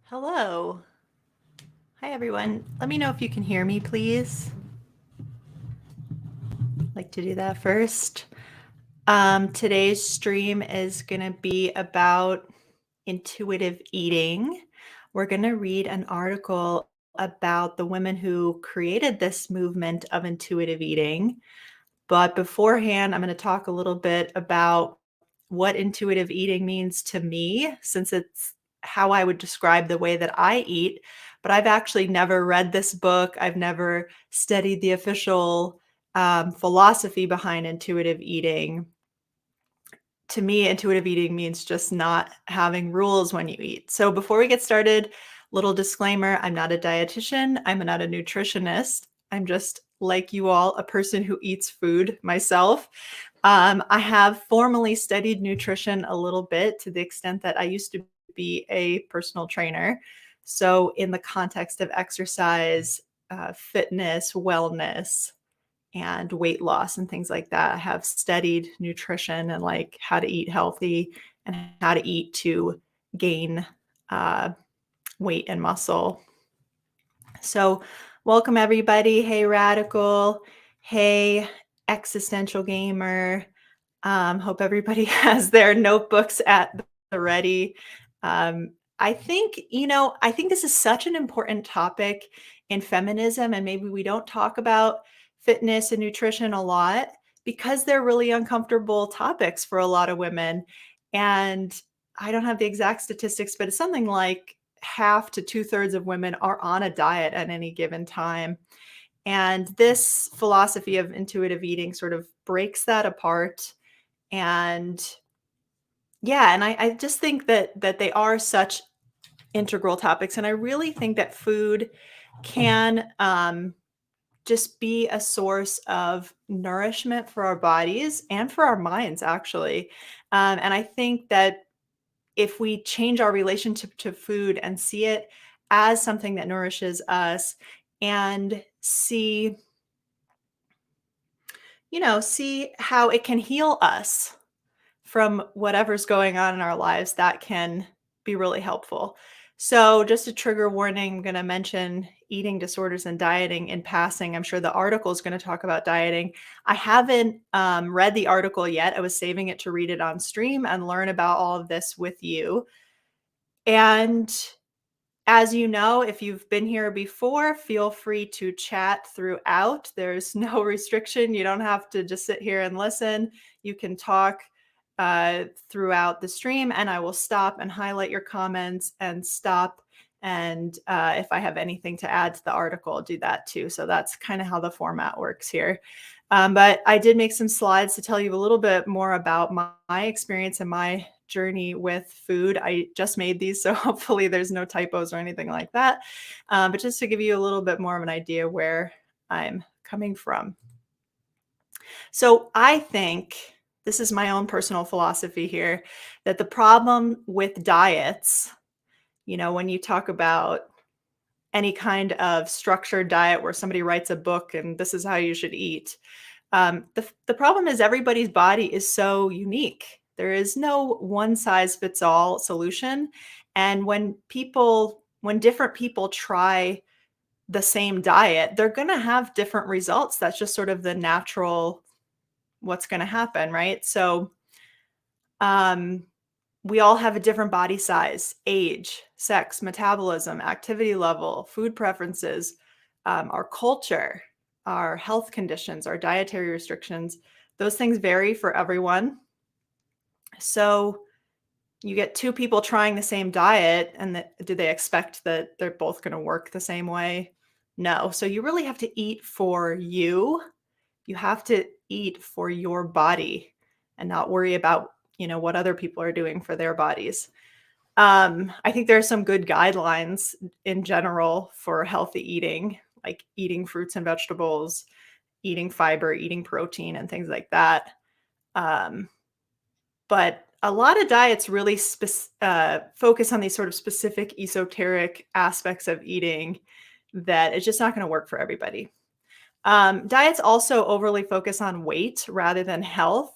Hello. Hi, everyone. Let me know if you can hear me, please. I'd like to do that first. Today's stream is going to be about intuitive eating. We're going to read an article about the women who created this movement of intuitive eating. But beforehand, I'm going to talk a little bit about what intuitive eating means to me, since it's how I would describe the way that I eat. But I've actually never read this book. I've never studied the official philosophy behind intuitive eating. To me, intuitive eating means just not having rules when you eat. So before we get started, little disclaimer, I'm not a dietitian. I'm not a nutritionist. I'm just like you all, a person who eats food myself. I have formally studied nutrition a little bit to the extent that I used to be a personal trainer. So in the context of exercise, fitness, wellness, and weight loss and things like that, I have studied nutrition and like how to eat healthy and how to eat to gain weight and muscle. So welcome everybody. Hey Radical. Hey Existential Gamer. Hope everybody has their notebooks at the ready. I think this is such an important topic in feminism, and maybe we don't talk about fitness and nutrition a lot because they're really uncomfortable topics for a lot of women. And I don't have the exact statistics, but it's something like half to 2/3 of women are on a diet at any given time. And this philosophy of intuitive eating sort of breaks that apart. And yeah, and I just think that they are such integral topics. And I really think that food can just be a source of nourishment for our bodies and for our minds, actually. And I think that if we change our relationship to food and see it as something that nourishes us and see how it can heal us from whatever's going on in our lives, that can be really helpful. So just a trigger warning, I'm going to mention eating disorders and dieting in passing. I'm sure the article is going to talk about dieting. I haven't read the article yet. I was saving it to read it on stream and learn about all of this with you. And as you know, if you've been here before, feel free to chat throughout. There's no restriction. You don't have to just sit here and listen. You can talk throughout the stream, and I will stop and highlight your comments and stop. And if I have anything to add to the article, I'll do that too. So that's kind of how the format works here. But I did make some slides to tell you a little bit more about my experience and my journey with food. I just made these, so hopefully there's no typos or anything like that. But just to give you a little bit more of an idea where I'm coming from. So I think, this is my own personal philosophy here, that the problem with diets, when you talk about any kind of structured diet where somebody writes a book and this is how you should eat, the problem is everybody's body is so unique. There is no one size fits all solution. And when different people try the same diet, they're going to have different results. That's just sort of the natural what's going to happen, right? So we all have a different body size, age, sex, metabolism, activity level, food preferences, our culture, our health conditions, our dietary restrictions. Those things vary for everyone. So you get two people trying the same diet, and do they expect that they're both going to work the same way? No. So you really have to eat for you. You have to eat for your body and not worry about, what other people are doing for their bodies. I think there are some good guidelines in general for healthy eating, like eating fruits and vegetables, eating fiber, eating protein, and things like that. But a lot of diets really focus on these sort of specific esoteric aspects of eating that it's just not going to work for everybody. Diets also overly focus on weight rather than health.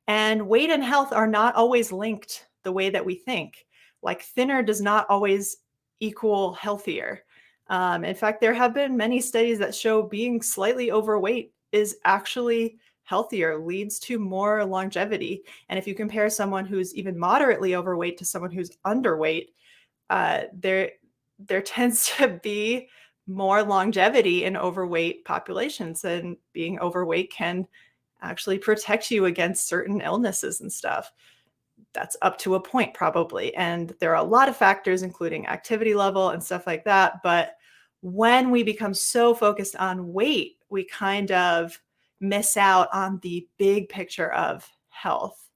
And weight and health are not always linked the way that we think. Like thinner does not always equal healthier. In fact, there have been many studies that show being slightly overweight is actually healthier, leads to more longevity. And if you compare someone who's even moderately overweight to someone who's underweight, there tends to be more longevity in overweight populations, and being overweight can actually protect you against certain illnesses and stuff. That's up to a point probably, and there are a lot of factors including activity level and stuff like that, but when we become so focused on weight, we kind of miss out on the big picture of health.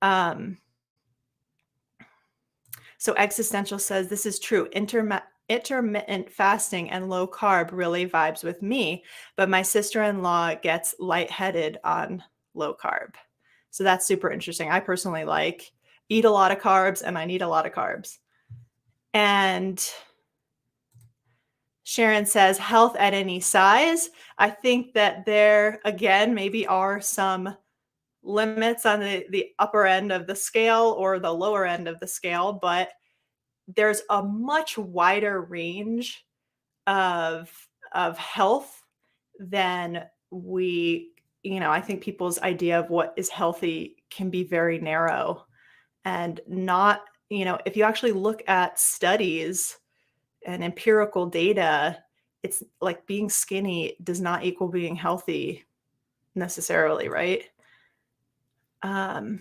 Um, So Existential says this is true. Intermittent fasting and low carb really vibes with me, but my sister-in-law gets lightheaded on low carb. So that's super interesting. I personally eat a lot of carbs and I need a lot of carbs. And Sharon says health at any size. I think that there again maybe are some limits on the upper end of the scale or the lower end of the scale, but there's a much wider range of health than I think people's idea of what is healthy can be very narrow and not, if you actually look at studies and empirical data, it's like being skinny does not equal being healthy necessarily, right? Um,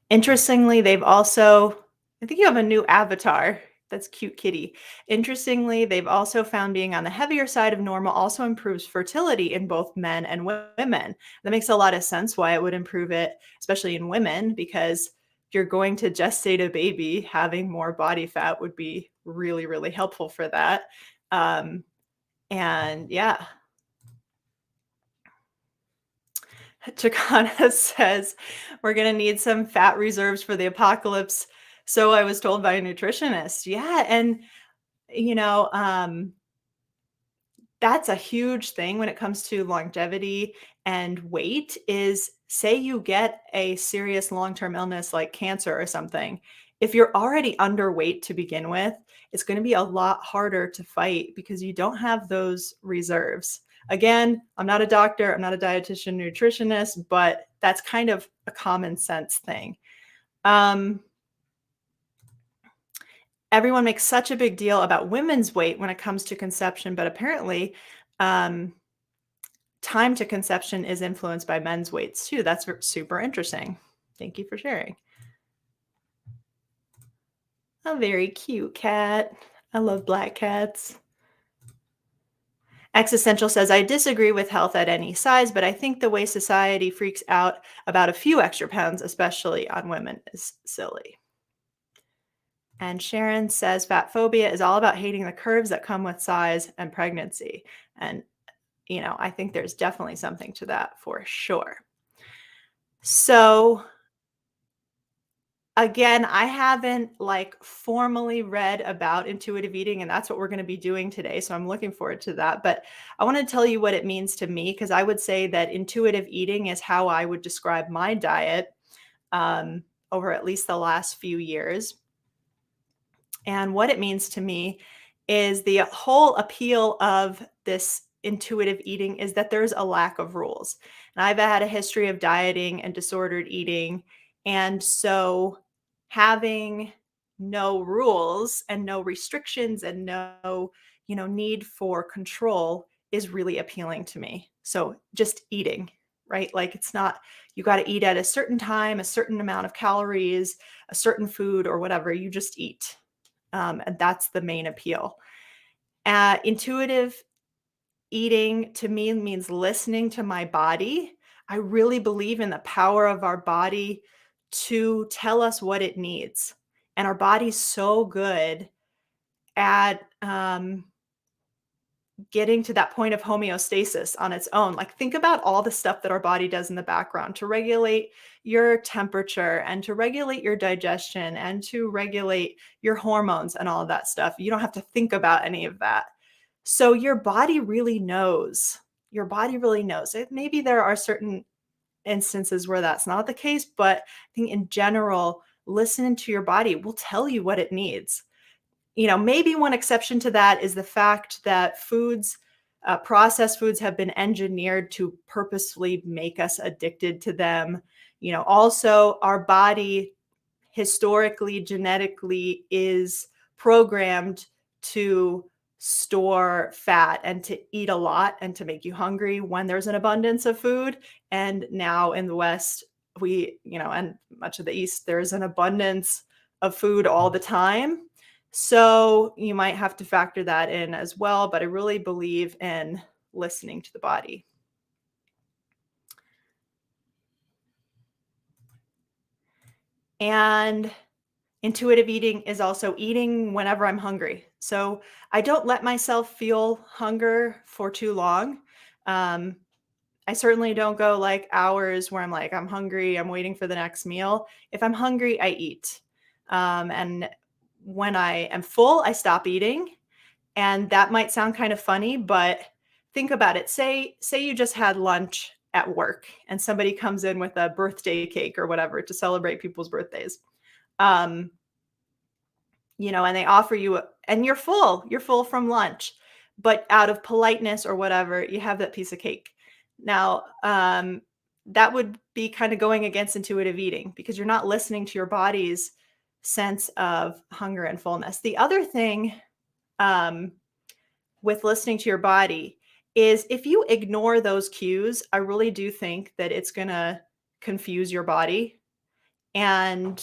Interestingly, I think you have a new avatar. That's cute kitty. Interestingly, they've also found being on the heavier side of normal also improves fertility in both men and women. That makes a lot of sense why it would improve it, especially in women, because if you're going to gestate a baby, having more body fat would be really, really helpful for that. And yeah, Chicana says we're going to need some fat reserves for the apocalypse. So I was told by a nutritionist. Yeah. And, you know, um, that's a huge thing when it comes to longevity and weight is say you get a serious long-term illness like cancer or something. If you're already underweight to begin with, it's going to be a lot harder to fight because you don't have those reserves. Again, I'm not a doctor, I'm not a dietitian, nutritionist, but that's kind of a common sense thing. Everyone makes such a big deal about women's weight when it comes to conception, but apparently, um, time to conception is influenced by men's weights too. That's super interesting. Thank you for sharing. A very cute cat. I love black cats. Existential says, I disagree with health at any size, but I think the way society freaks out about a few extra pounds, especially on women, is silly. And Sharon says, fat phobia is all about hating the curves that come with size and pregnancy. And, I think there's definitely something to that for sure. So again, I haven't formally read about intuitive eating, and that's what we're going to be doing today. So I'm looking forward to that. But I want to tell you what it means to me, because I would say that intuitive eating is how I would describe my diet over at least the last few years. And what it means to me is the whole appeal of this intuitive eating is that there's a lack of rules. And I've had a history of dieting and disordered eating. And so having no rules and no restrictions and no, need for control is really appealing to me. So just eating, right? Like it's not, you got to eat at a certain time, a certain amount of calories, a certain food or whatever, you just eat. And that's the main appeal. Intuitive eating to me means listening to my body. I really believe in the power of our body to tell us what it needs. And our body's so good at getting to that point of homeostasis on its own. Like think about all the stuff that our body does in the background to regulate your temperature and to regulate your digestion and to regulate your hormones and all of that stuff. You don't have to think about any of that. So your body really knows. Your body really knows. Maybe there are certain instances where that's not the case, but I think in general, listening to your body will tell you what it needs. Maybe one exception to that is the fact that processed foods have been engineered to purposefully make us addicted to them. Also, our body historically, genetically is programmed to store fat and to eat a lot and to make you hungry when there's an abundance of food. And now in the West, and much of the East, there's an abundance of food all the time. So you might have to factor that in as well. But I really believe in listening to the body. And intuitive eating is also eating whenever I'm hungry. So I don't let myself feel hunger for too long. Um, I certainly don't go like hours where I'm like, I'm hungry, I'm waiting for the next meal. If I'm hungry, I eat. And when I am full, I stop eating. And that might sound kind of funny, but think about it. Say you just had lunch at work and somebody comes in with a birthday cake or whatever to celebrate people's birthdays. Um, and they offer you, and you're full from lunch, but out of politeness or whatever, you have that piece of cake. Now, that would be kind of going against intuitive eating because you're not listening to your body's sense of hunger and fullness. The other thing, um, with listening to your body is if you ignore those cues, I really do think that it's going to confuse your body. And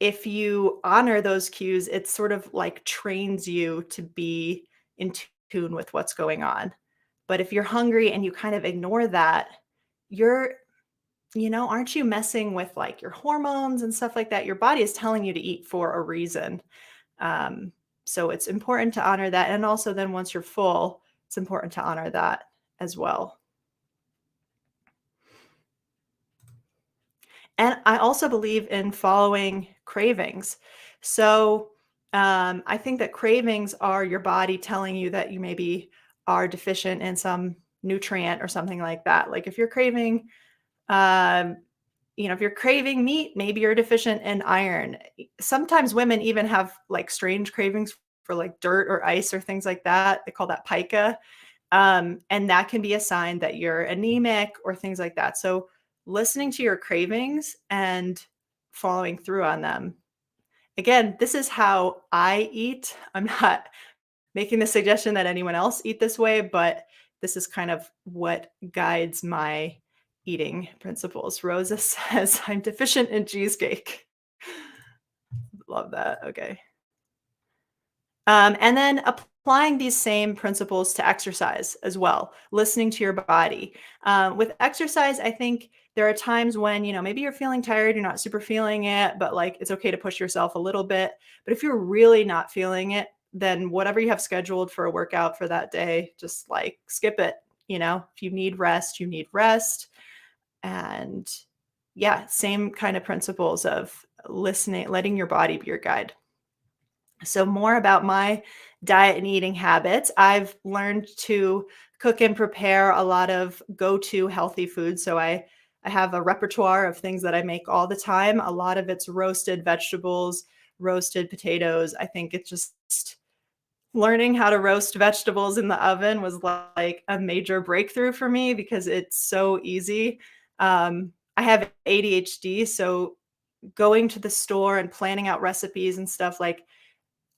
if you honor those cues, it sort of like trains you to be in tune with what's going on. But if you're hungry and you kind of ignore that, you're, aren't you messing with like your hormones and stuff like that? Your body is telling you to eat for a reason. Um, so it's important to honor that. And also, then once you're full, it's important to honor that as well. And I also believe in following cravings. So I think that cravings are your body telling you that you maybe are deficient in some nutrient or something like that. Like um, if you're craving meat, maybe you're deficient in iron. Sometimes women even have like strange cravings for like dirt or ice or things like that. They call that pica. And that can be a sign that you're anemic or things like that. So listening to your cravings and following through on them. Again, this is how I eat. I'm not making the suggestion that anyone else eat this way, but this is kind of what guides my eating principles. Rosa says, I'm deficient in cheesecake. Love that. Okay. And then applying these same principles to exercise as well, listening to your body. With exercise, I think there are times when, maybe you're feeling tired, you're not super feeling it, but like it's okay to push yourself a little bit. But if you're really not feeling it, then whatever you have scheduled for a workout for that day, just like skip it. If you need rest, you need rest. And yeah, same kind of principles of listening, letting your body be your guide. So, more about my diet and eating habits. I've learned to cook and prepare a lot of go-to healthy foods. So, I have a repertoire of things that I make all the time. A lot of it's roasted vegetables, roasted potatoes. I think it's just learning how to roast vegetables in the oven was like a major breakthrough for me because it's so easy. I have ADHD, so going to the store and planning out recipes and stuff like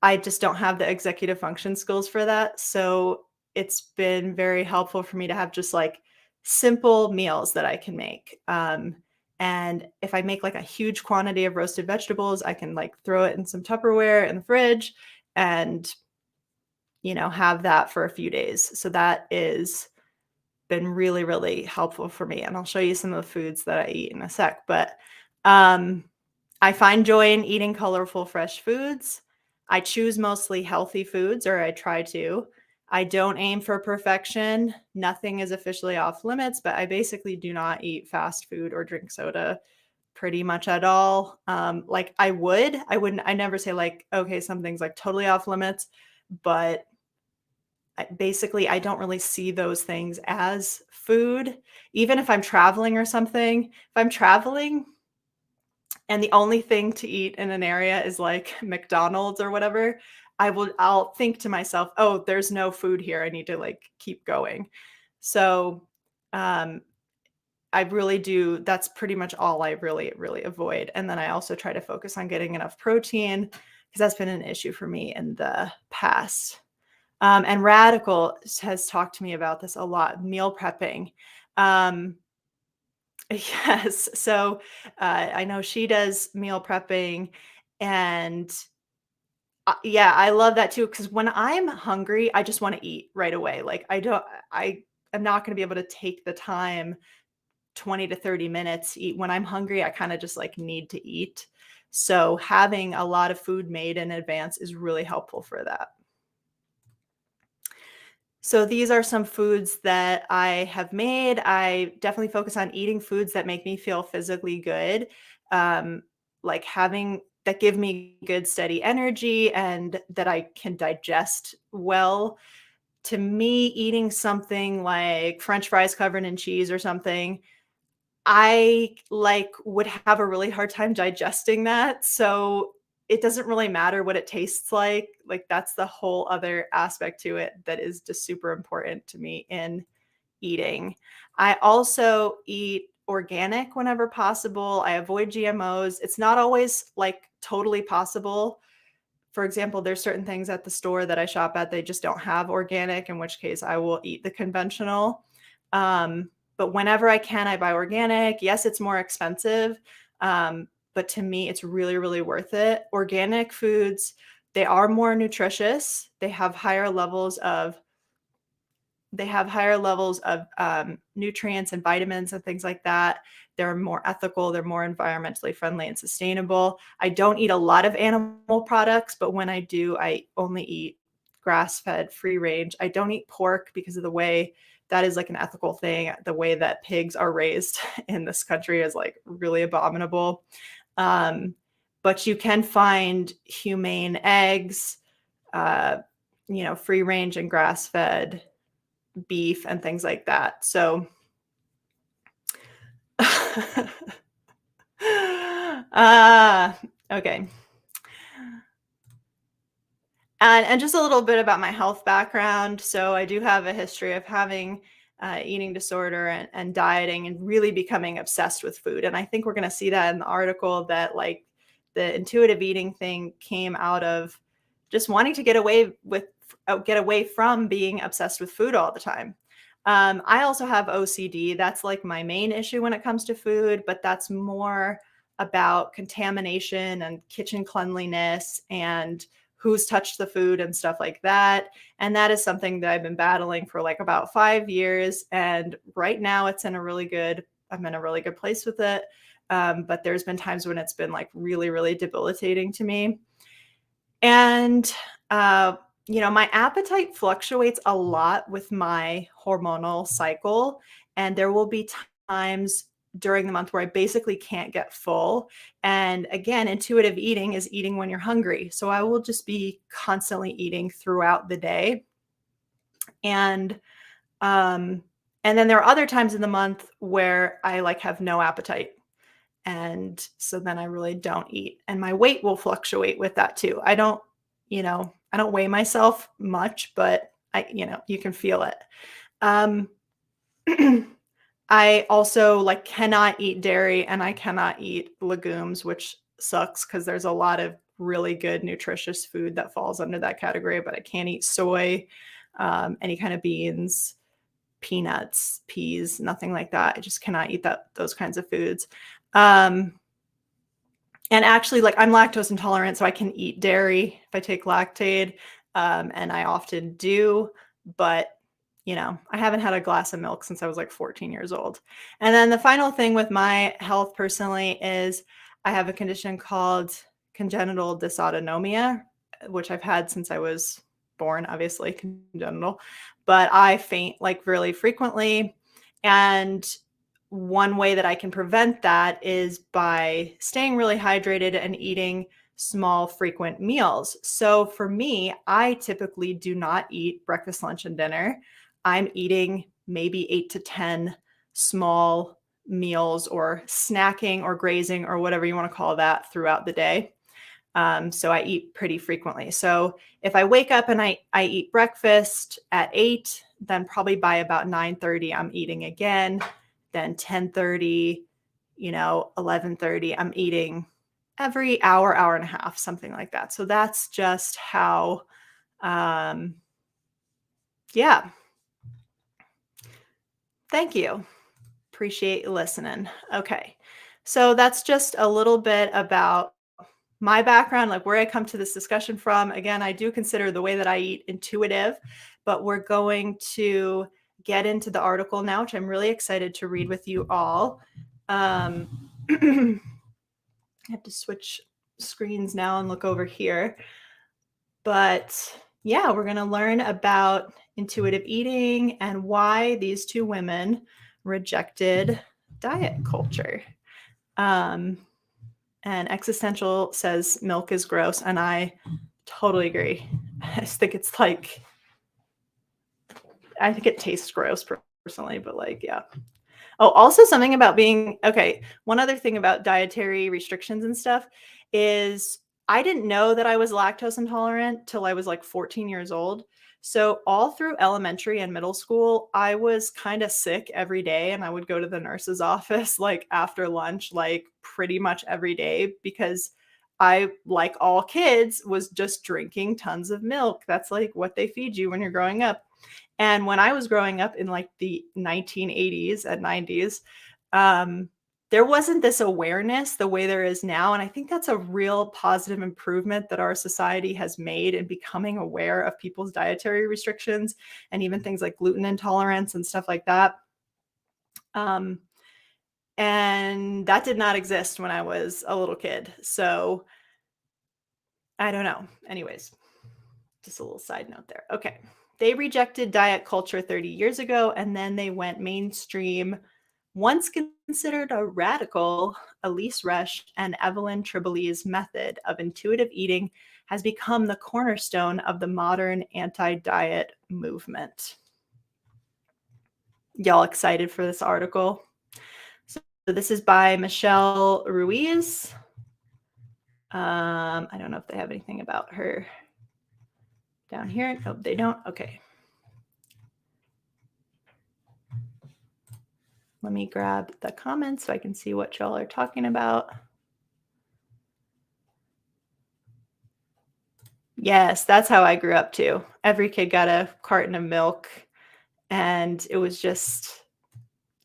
I just don't have the executive function skills for that. So it's been very helpful for me to have just like simple meals that I can make. And if I make like a huge quantity of roasted vegetables, I can like throw it in some Tupperware in the fridge and, have that for a few days. So that is been really, really helpful for me. And I'll show you some of the foods that I eat in a sec. But um, I find joy in eating colorful, fresh foods. I choose mostly healthy foods, or I try to. I don't aim for perfection. Nothing is officially off limits, but I basically do not eat fast food or drink soda pretty much at all. Like I wouldn't, I never say like, okay, something's like totally off limits, but basically I don't really see those things as food. Even if I'm traveling or something, if I'm traveling, and the only thing to eat in an area is like McDonald's or whatever, I'll think to myself, "Oh, there's no food here. I need to like keep going." So, um, I really do that's pretty much all I really, really avoid. And then I also try to focus on getting enough protein because that's been an issue for me in the past. And Radical has talked to me about this a lot, meal prepping. Um, yes. So I know she does meal prepping, and yeah, I love that too. Because when I'm hungry, I just want to eat right away. Like I am not going to be able to take the time 20 to 30 minutes to eat. When I'm hungry, I kind of just like need to eat. So having a lot of food made in advance is really helpful for that. So these are some foods that I have made. I definitely focus on eating foods that make me feel physically good, um, like having that give me good steady energy and that I can digest well. To me, eating something like French fries covered in cheese or something, I, like, would have a really hard time digesting that, so it doesn't really matter what it tastes like, that's the whole other aspect to it that is just super important to me in eating. I also eat organic whenever possible, I avoid GMOs. It's not always, like, totally possible. For example, there's certain things at the store that I shop at, they just don't have organic, in which case I will eat the conventional. But whenever I can, I buy organic. Yes, it's more expensive, but to me, it's really, really worth it. Organic foods, they are more nutritious. They have higher levels of nutrients and vitamins and things like that. They're more ethical. They're more environmentally friendly and sustainable. I don't eat a lot of animal products, but when I do, I only eat grass-fed, free range. I don't eat pork because of the way that is like an ethical thing. The way that pigs are raised in this country is like really abominable. Um, but you can find humane eggs, uh, free range and grass-fed beef and things like that. So uh, okay. And just a little bit about my health background. So I do have a history of having eating disorder and dieting and really becoming obsessed with food. And I think we're going to see that in the article that like the intuitive eating thing came out of just wanting to get away from being obsessed with food all the time. I also have OCD. That's like my main issue when it comes to food, but that's more about contamination and kitchen cleanliness and who's touched the food and stuff like that. And that is something that I've been battling for like about 5 years. And right now I'm in a really good place with it. But there's been times when it's been like really, really debilitating to me. And, uh, my appetite fluctuates a lot with my hormonal cycle. And there will be times during the month where I basically can't get full. And again, intuitive eating is eating when you're hungry. So I will just be constantly eating throughout the day. And, um, and then there are other times in the month where I like have no appetite. And so then I really don't eat. And my weight will fluctuate with that too. I don't weigh myself much, but you can feel it. Um, I also like cannot eat dairy and I cannot eat legumes, which sucks because there's a lot of really good nutritious food that falls under that category, but I can't eat soy, any kind of beans, peanuts, peas, nothing like that. I just cannot eat those kinds of foods. Um, and actually, like I'm lactose intolerant, so I can eat dairy if I take Lactaid, and I often do, but I haven't had a glass of milk since I was like 14 years old. And then the final thing with my health personally is I have a condition called congenital dysautonomia, which I've had since I was born, obviously congenital, but I faint like really frequently. And one way that I can prevent that is by staying really hydrated and eating small, frequent meals. So for me, I typically do not eat breakfast, lunch, and dinner. I'm eating maybe 8 to 10 small meals or snacking or grazing or whatever you want to call that throughout the day. So I eat pretty frequently. So if I wake up and I eat breakfast at 8, then probably by about 9:30 I'm eating again. Then 10:30, 11:30 I'm eating every hour, hour and a half, something like that. So that's just how um yeah. Thank you. Appreciate you listening. Okay. So that's just a little bit about my background, like where I come to this discussion from. Again, I do consider the way that I eat intuitive, but we're going to get into the article now, which I'm really excited to read with you all. I have to switch screens now and look over here. But yeah, we're going to learn about intuitive eating and why these two women rejected diet culture. And Existential says milk is gross, and I totally agree. I just think it's like, I think it tastes gross personally, but like, yeah. Oh, also something about being okay. One other thing about dietary restrictions and stuff is I didn't know that I was lactose intolerant till I was like 14 years old. So all through elementary and middle school, I was kind of sick every day, and I would go to the nurse's office like after lunch, like pretty much every day, because I, like all kids, was just drinking tons of milk. That's like what they feed you when you're growing up. And when I was growing up in like the 1980s and 90s, um, there wasn't this awareness the way there is now. And I think that's a real positive improvement that our society has made in becoming aware of people's dietary restrictions and even things like gluten intolerance and stuff like that. Um, and that did not exist when I was a little kid. So I don't know. Anyways, just a little side note there. Okay. They rejected diet culture 30 years ago, and then they went mainstream. Once considered a radical, Elise Resch and Evelyn Tribole's method of intuitive eating has become the cornerstone of the modern anti-diet movement. Y'all excited for this article? So this is by Michelle Ruiz. I don't know if they have anything about her down here. Nope, they don't. Okay. Let me grab the comments so I can see what y'all are talking about. Yes, that's how I grew up too. Every kid got a carton of milk, and it was just,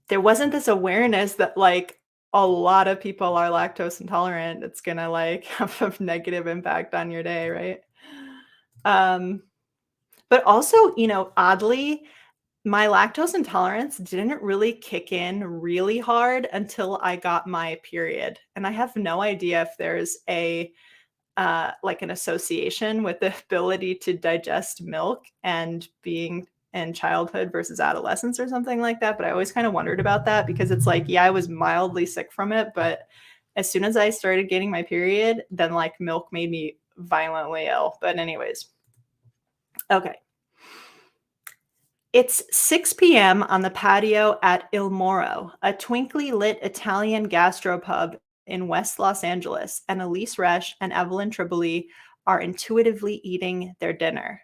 there wasn't this awareness that like a lot of people are lactose intolerant. It's gonna like have a negative impact on your day, right? But also, oddly, my lactose intolerance didn't really kick in really hard until I got my period. And I have no idea if there's like an association with the ability to digest milk and being in childhood versus adolescence or something like that. But I always kind of wondered about that, because it's like, yeah, I was mildly sick from it, but as soon as I started getting my period, then like milk made me violently ill. But anyways, okay. It's 6 p.m. on the patio at Il Moro, a twinkly lit Italian gastropub in West Los Angeles, and Elise Resch and Evelyn Tribole are intuitively eating their dinner.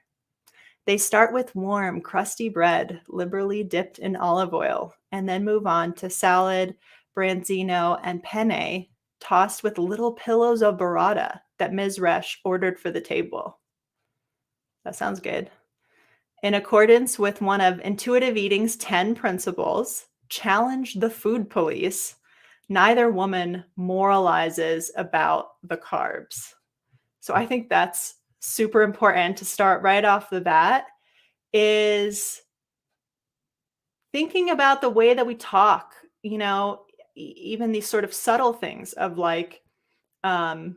They start with warm, crusty bread, liberally dipped in olive oil, and then move on to salad, branzino, and penne, tossed with little pillows of burrata that Ms. Resch ordered for the table. That sounds good. In accordance with one of intuitive eating's 10 principles, challenge the food police, neither woman moralizes about the carbs. So I think that's super important to start right off the bat, is thinking about the way that we talk, even these sort of subtle things of like, oh,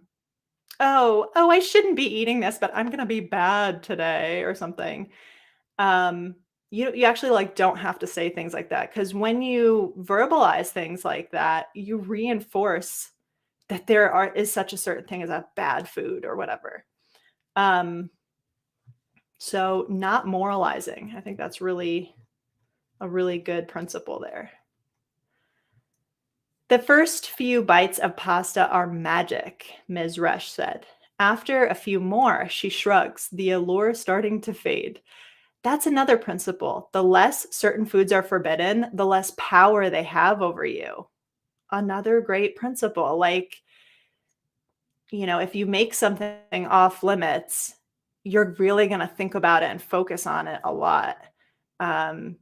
I shouldn't be eating this, but I'm going to be bad today or something. You actually like don't have to say things like that, because when you verbalize things like that, you reinforce that is such a certain thing as a bad food or whatever. So not moralizing, I think that's really a really good principle there. The first few bites of pasta are magic, Ms. Rush said. After a few more, she shrugs, the allure starting to fade. That's another principle. The less certain foods are forbidden, the less power they have over you. Another great principle. Like, if you make something off limits, you're really going to think about it and focus on it a lot. Um,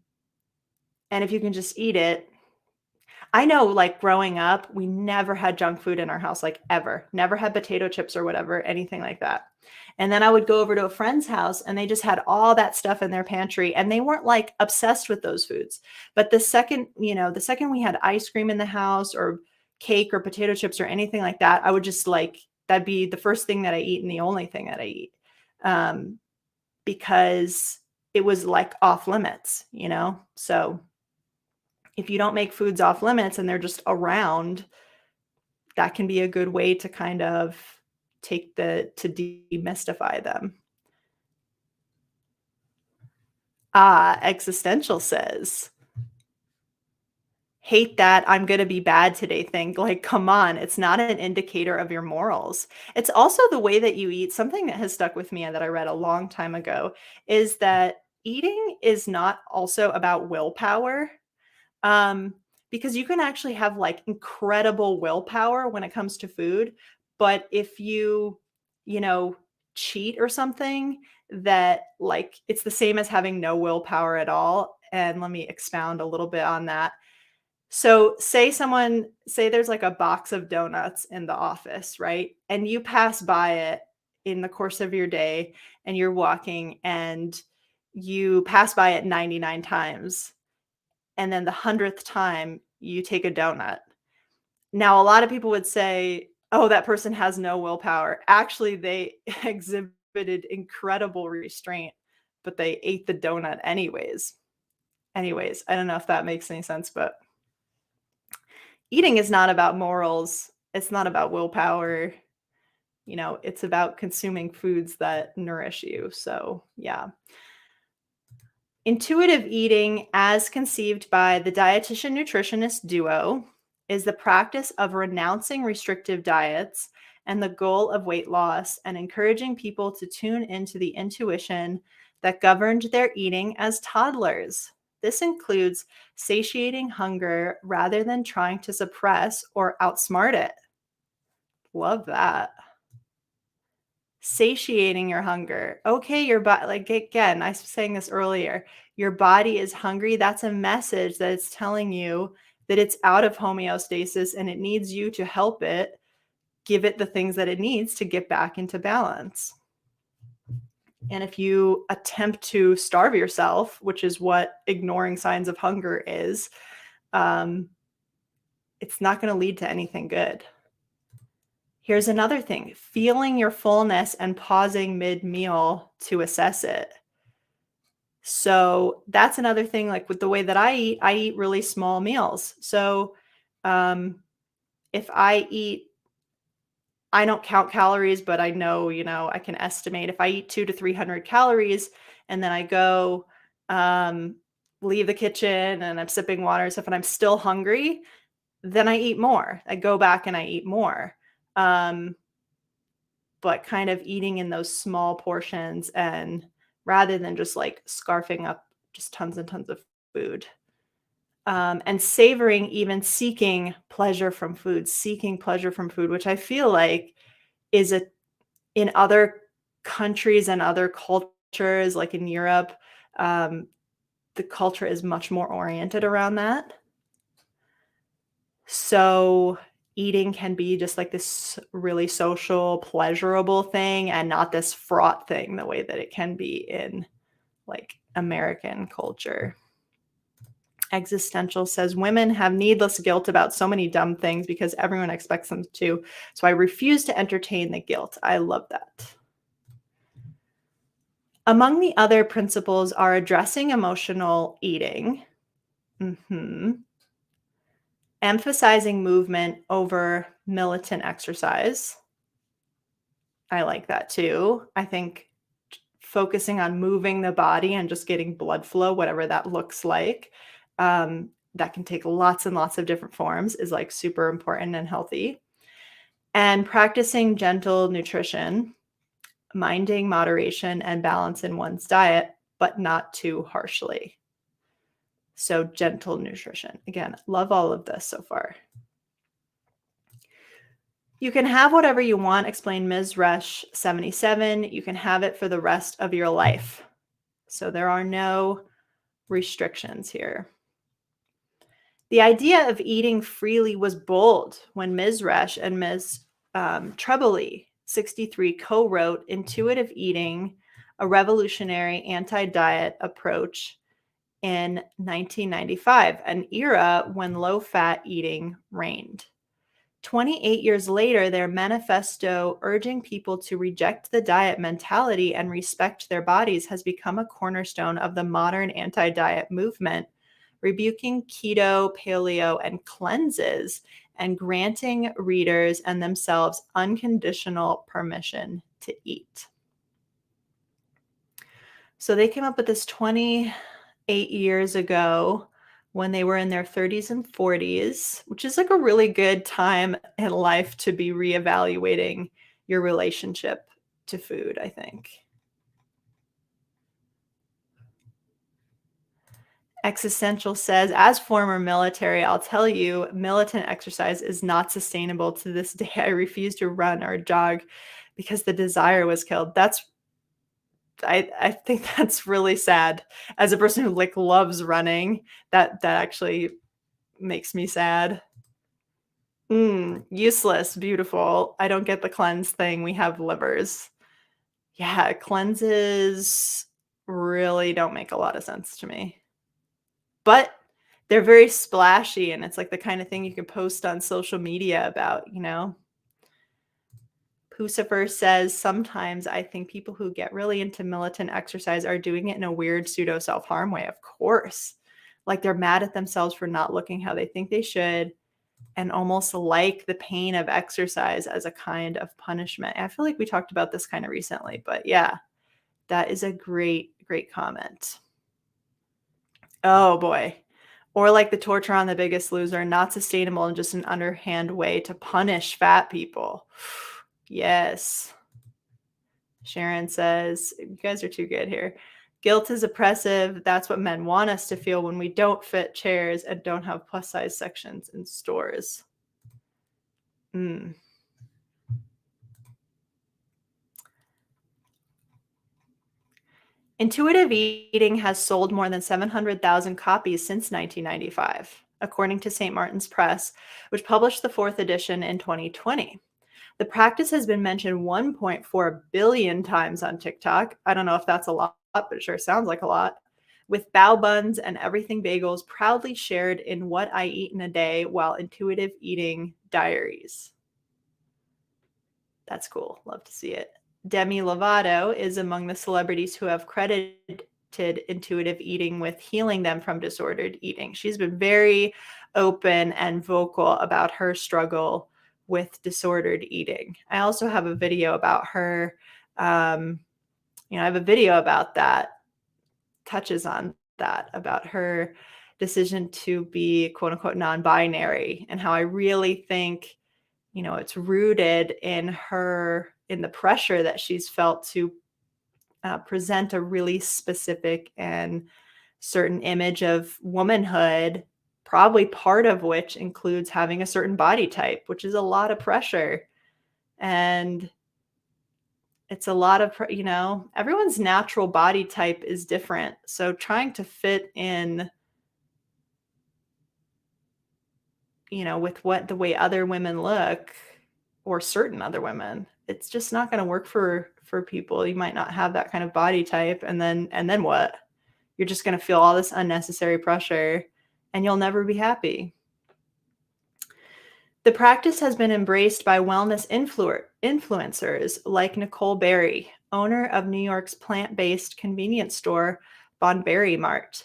and if you can just eat it, I know, like, growing up, we never had junk food in our house, like, ever. Never had potato chips or whatever, anything like that. And then I would go over to a friend's house, and they just had all that stuff in their pantry, and they weren't, like, obsessed with those foods. But the second we had ice cream in the house or cake or potato chips or anything like that, I would just, like, that'd be the first thing that I eat and the only thing that I eat, um, because it was, like, off limits? So if you don't make foods off limits and they're just around, that can be a good way to kind of to demystify them. Existential says, hate that I'm gonna be bad today thing. Like, come on, it's not an indicator of your morals. It's also the way that you eat. Something that has stuck with me and that I read a long time ago is that eating is not also about willpower. Um, because you can actually have, like, incredible willpower when it comes to food, but if you know, cheat or something, that, like, it's the same as having no willpower at all, and let me expound a little bit on that. So, say there's, like, a box of donuts in the office, right? And you pass by it in the course of your day, and you're walking, and you pass by it 99 times, and then the 100th time you take a donut. Now, a lot of people would say, "Oh, that person has no willpower." Actually, they exhibited incredible restraint, but they ate the donut anyways. Anyways, I don't know if that makes any sense, but eating is not about morals. It's not about willpower. It's about consuming foods that nourish you. So, yeah. Intuitive eating, as conceived by the dietitian nutritionist duo, is the practice of renouncing restrictive diets and the goal of weight loss and encouraging people to tune into the intuition that governed their eating as toddlers. This includes satiating hunger rather than trying to suppress or outsmart it. Love that. Satiating your hunger. Okay, your body, like, again, I was saying this earlier, your body is hungry. That's a message that it's telling you that it's out of homeostasis and it needs you to help it, give it the things that it needs to get back into balance. And if you attempt to starve yourself, which is what ignoring signs of hunger is, um, it's not going to lead to anything good. Here's another thing, feeling your fullness and pausing mid-meal to assess it. So that's another thing, like with the way that I eat really small meals. So um, if I don't count calories, but I know, I can estimate if I eat 200 to 300 calories and then I go um, leave the kitchen and I'm sipping water and stuff and I'm still hungry, then I eat more. I go back and I eat more. Um, but kind of eating in those small portions and rather than just like scarfing up just tons and tons of food. And savoring, even seeking pleasure from food, which I feel like is in other countries and other cultures, like in Europe, um, the culture is much more oriented around that. So eating can be just like this really social, pleasurable thing and not this fraught thing the way that it can be in like American culture. Existential says women have needless guilt about so many dumb things because everyone expects them to. So I refuse to entertain the guilt. I love that. Among the other principles are addressing emotional eating. Emphasizing movement over militant exercise. I like that too. I think focusing on moving the body and just getting blood flow, whatever that looks like, that can take lots and lots of different forms is like super important and healthy. And practicing gentle nutrition, minding moderation and balance in one's diet, but not too harshly. So gentle nutrition. Again, love all of this so far. You can have whatever you want, explained Ms. Resch 77. You can have it for the rest of your life. So there are no restrictions here. The idea of eating freely was bold when Ms. Resch and Ms. Trebly, 63, co-wrote Intuitive Eating, a revolutionary anti-diet approach in 1995, an era when low-fat eating reigned. 28 years later, their manifesto urging people to reject the diet mentality and respect their bodies has become a cornerstone of the modern anti-diet movement, rebuking keto, paleo, and cleanses and granting readers and themselves unconditional permission to eat. So they came up with this 28 years ago when they were in their 30s and 40s, which is like a really good time in life to be reevaluating your relationship to food, I think. Existential says, as former military, I'll tell you, militant exercise is not sustainable. To this day, I refuse to run or jog because the desire was killed. I think that's really sad. As a person who like loves running, that actually makes me sad. Useless, beautiful. I don't get the cleanse thing. We have livers. Yeah, cleanses really don't make a lot of sense to me. But they're very splashy, and it's like the kind of thing you can post on social media about, you know? Pucifer says, sometimes I think people who get really into militant exercise are doing it in a weird pseudo self-harm way. Of course. Like they're mad at themselves for not looking how they think they should and almost like the pain of exercise as a kind of punishment. I feel like we talked about this kind of recently, but yeah, that is a great, great comment. Oh boy. Or like the torture on The Biggest Loser, not sustainable and just an underhand way to punish fat people. Yes. Sharon says, you guys are too good here. Guilt is oppressive. That's what men want us to feel when we don't fit chairs and don't have plus size sections in stores. Intuitive Eating has sold more than 700,000 copies since 1995, according to St. Martin's Press, which published the fourth edition in 2020. The practice has been mentioned 1.4 billion times on TikTok. I don't know if that's a lot, but it sure sounds like a lot. With bao buns and everything bagels proudly shared in What I Eat in a Day while Intuitive Eating Diaries. That's cool. Love to see it. Demi Lovato is among the celebrities who have credited intuitive eating with healing them from disordered eating. She's been very open and vocal about her struggle with disordered eating. I also have a video about her. I have a video about that, touches on that, about her decision to be quote unquote non-binary and how I really think it's rooted in the pressure that she's felt to present a really specific and certain image of womanhood, probably part of which includes having a certain body type, which is a lot of pressure. And it's a lot of, everyone's natural body type is different. So trying to fit in, with the way other women look or certain other women, it's just not going to work for people. You might not have that kind of body type. And then what? You're just going to feel all this unnecessary pressure and you'll never be happy. The practice has been embraced by wellness influencers like Nicole Berry, owner of New York's plant-based convenience store, Bon Berry Mart,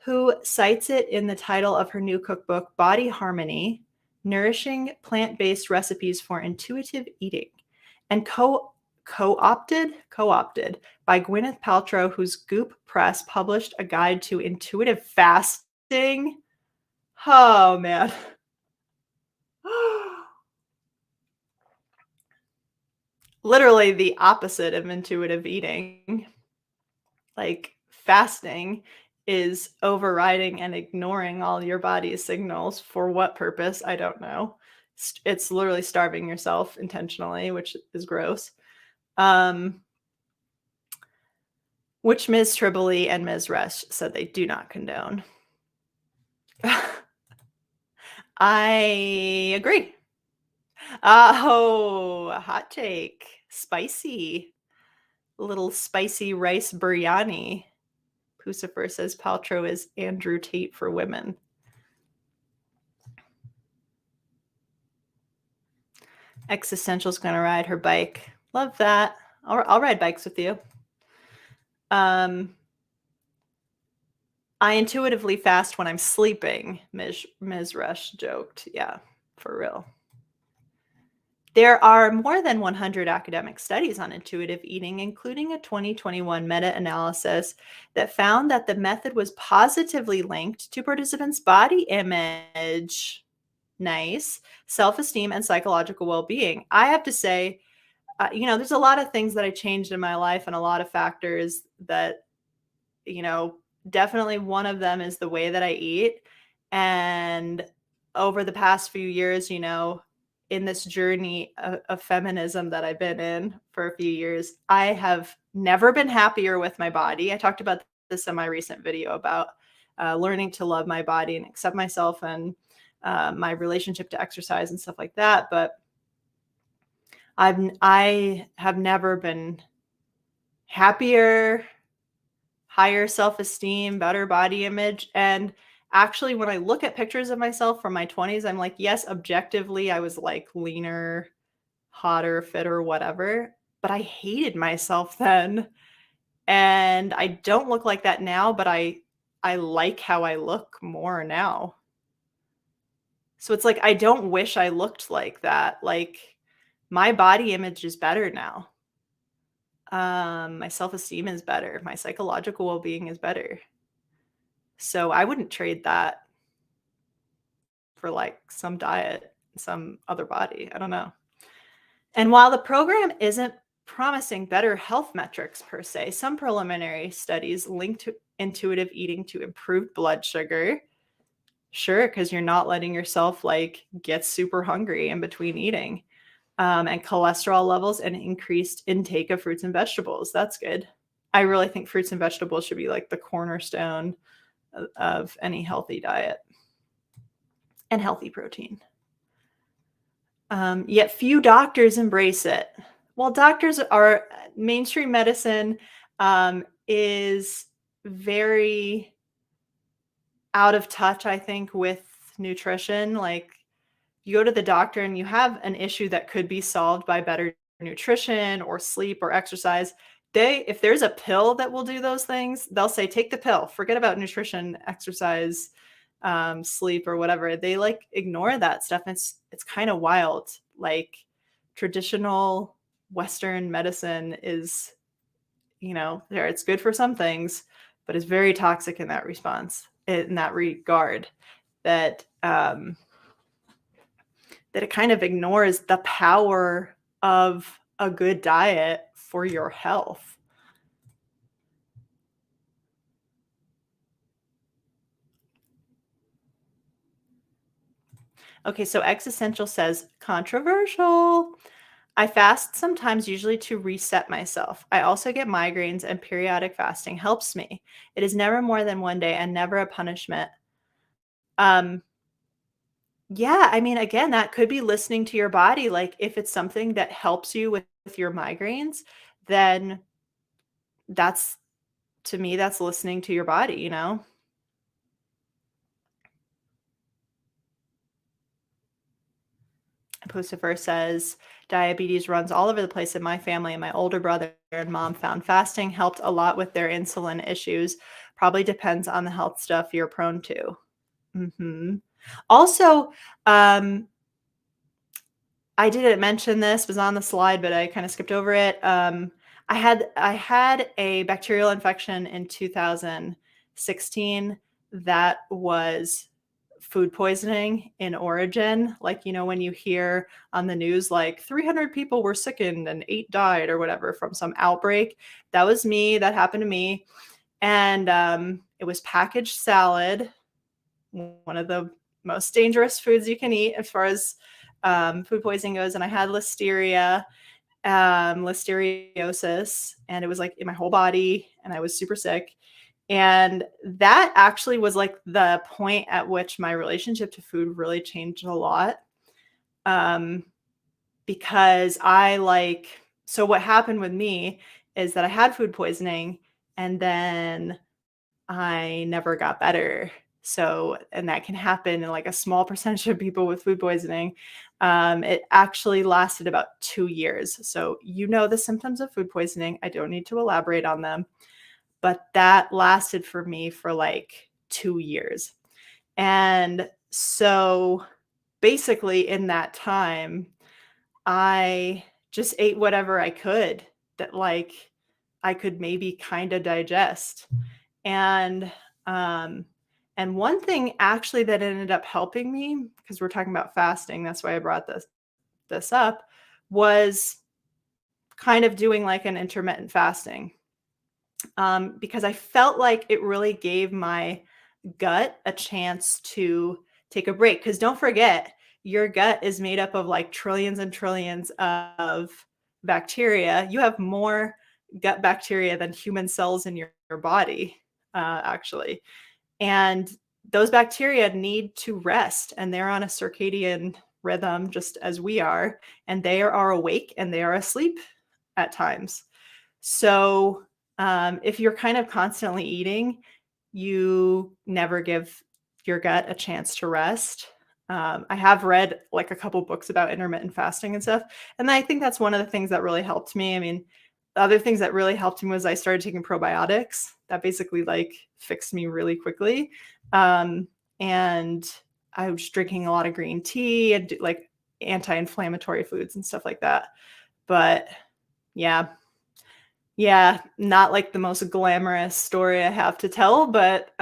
who cites it in the title of her new cookbook, Body Harmony, Nourishing Plant-Based Recipes for Intuitive Eating, and co-opted by Gwyneth Paltrow, whose Goop Press published a guide to intuitive fasting. Oh, man. Literally the opposite of intuitive eating. Like, fasting is overriding and ignoring all your body's signals. For what purpose? I don't know. It's literally starving yourself intentionally, which is gross. Um, which Ms. Tribole and Ms. Rush said they do not condone. I agree. Oh, a hot take. Spicy. A little spicy rice biryani. Pucifer says Paltrow is Andrew Tate for women. Existential's gonna ride her bike. Love that. I'll ride bikes with you. I intuitively fast when I'm sleeping, Ms. Rush joked. Yeah, for real. There are more than 100 academic studies on intuitive eating, including a 2021 meta-analysis that found that the method was positively linked to participants' body image, nice, self-esteem, and psychological well-being. I have to say, there's a lot of things that I changed in my life and a lot of factors that, you know, definitely one of them is the way that I eat. And over the past few years, in this journey of feminism that I've been in for a few years, I have never been happier with my body. I talked about this in my recent video about learning to love my body and accept myself and my relationship to exercise and stuff like that. But I have never been happier, higher self-esteem, better body image. And actually, when I look at pictures of myself from my 20s, I'm like, yes, objectively, I was like leaner, hotter, fitter, whatever. But I hated myself then. And I don't look like that now, but I like how I look more now. So it's like I don't wish I looked like that. Like my body image is better now. My self-esteem is better. My psychological well-being is better. So I wouldn't trade that for like some diet, some other body. I don't know. And while the program isn't promising better health metrics per se, some preliminary studies link to intuitive eating to improved blood sugar. Sure, because you're not letting yourself like get super hungry in between eating. And cholesterol levels and increased intake of fruits and vegetables. That's good. I really think fruits and vegetables should be like the cornerstone of any healthy diet and healthy protein. Yet few doctors embrace it. Well, doctors are mainstream medicine is very out of touch, I think, with nutrition. Like you go to the doctor and you have an issue that could be solved by better nutrition or sleep or exercise. If there's a pill that will do those things, they'll say, take the pill, forget about nutrition, exercise, sleep or whatever. They like ignore that stuff. It's kind of wild. Like traditional Western medicine is, there, it's good for some things, but it's very toxic in that in that regard, that, that it kind of ignores the power of a good diet for your health. Okay, so Existential says, controversial. I fast sometimes, usually to reset myself. I also get migraines, and periodic fasting helps me. It is never more than one day and never a punishment. Um, yeah, I mean, again, that could be listening to your body. Like if it's something that helps you with your migraines, then that's, to me, that's listening to your body. Pucifer says, diabetes runs all over the place in my family, and my older brother and mom found fasting helped a lot with their insulin issues. Probably depends on the health stuff you're prone to. Also, I didn't mention this, was on the slide, but I kind of skipped over it. I had a bacterial infection in 2016 that was food poisoning in origin. Like, when you hear on the news, like 300 people were sickened and 8 died or whatever from some outbreak. That was me. That happened to me. And it was packaged salad, one of the most dangerous foods you can eat as far as food poisoning goes. And I had listeriosis, and it was like in my whole body, and I was super sick. And that actually was like the point at which my relationship to food really changed a lot. Um, because so what happened with me is that I had food poisoning, and then I never got better. So, and that can happen in like a small percentage of people with food poisoning. It actually lasted about 2 years. So, the symptoms of food poisoning. I don't need to elaborate on them, but that lasted for me for like 2 years. And so, basically, in that time, I just ate whatever I could that I could maybe kind of digest. And um and one thing actually that ended up helping me, because we're talking about fasting, that's why I brought this up, was kind of doing like an intermittent fasting. Because I felt like it really gave my gut a chance to take a break. Because don't forget, your gut is made up of like trillions and trillions of bacteria. You have more gut bacteria than human cells in your body, actually. And those bacteria need to rest, and they're on a circadian rhythm just as we are, and they are awake and they are asleep at times. So, if you're kind of constantly eating, you never give your gut a chance to rest. I have read like a couple books about intermittent fasting and stuff, and I think that's one of the things that really helped me. I mean, the other things that really helped me was I started taking probiotics. That basically like fixed me really quickly. And I was drinking a lot of green tea and like anti-inflammatory foods and stuff like that. But yeah, yeah, not like the most glamorous story I have to tell, but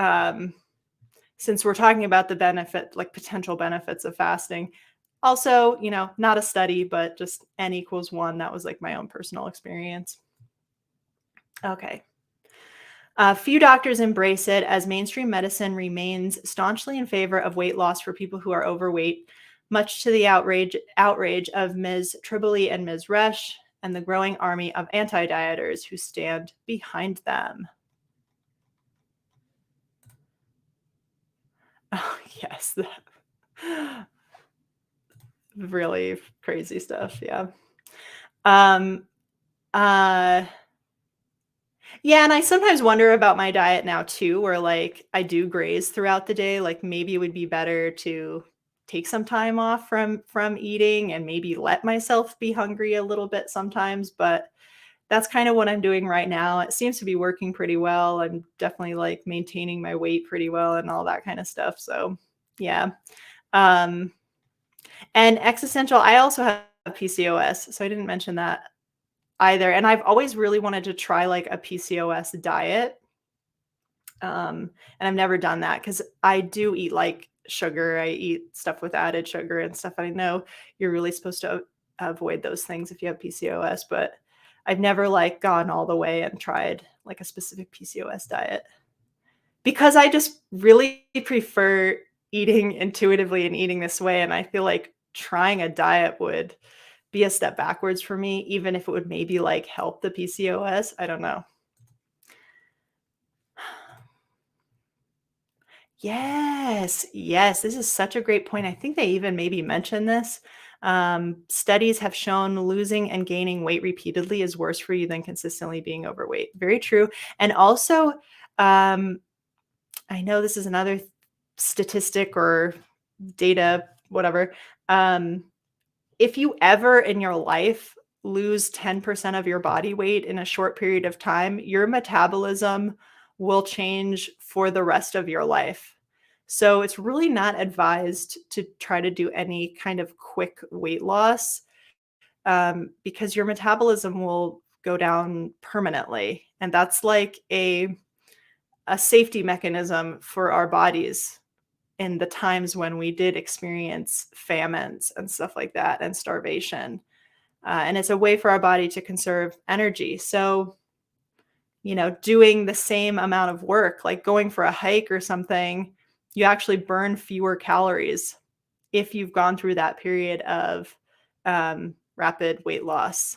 since we're talking about the like potential benefits of fasting, also, not a study, but just N equals one. That was like my own personal experience. Okay. A few doctors embrace it as mainstream medicine remains staunchly in favor of weight loss for people who are overweight, much to the outrage of Ms. Tribole and Ms. Resch and the growing army of anti-dieters who stand behind them. Oh, yes. Really crazy stuff. Yeah. Um, uh, yeah, and I sometimes wonder about my diet now too, where like I do graze throughout the day. Like maybe it would be better to take some time off from eating and maybe let myself be hungry a little bit sometimes, but that's kind of what I'm doing right now. It seems to be working pretty well. I'm definitely like maintaining my weight pretty well and all that kind of stuff. So, yeah. Um and existential, I also have PCOS, so I didn't mention that either. And I've always really wanted to try like a PCOS diet. And I've never done that because I do eat like sugar. I eat stuff with added sugar and stuff. I know you're really supposed to avoid those things if you have PCOS, but I've never like gone all the way and tried like a specific PCOS diet because I just really prefer eating intuitively and eating this way. And I feel like trying a diet would be a step backwards for me, even if it would maybe like help the PCOS. I don't know. Yes, yes, this is such a great point. I think they even maybe mentioned this. Studies have shown losing and gaining weight repeatedly is worse for you than consistently being overweight. Very true. And also, um, I know this is another statistic or data, whatever. Um, if you ever in your life lose 10% of your body weight in a short period of time, your metabolism will change for the rest of your life. So it's really not advised to try to do any kind of quick weight loss, because your metabolism will go down permanently. And that's like a safety mechanism for our bodies in the times when we did experience famines and stuff like that and starvation. And it's a way for our body to conserve energy. So, doing the same amount of work, like going for a hike or something, you actually burn fewer calories if you've gone through that period of rapid weight loss.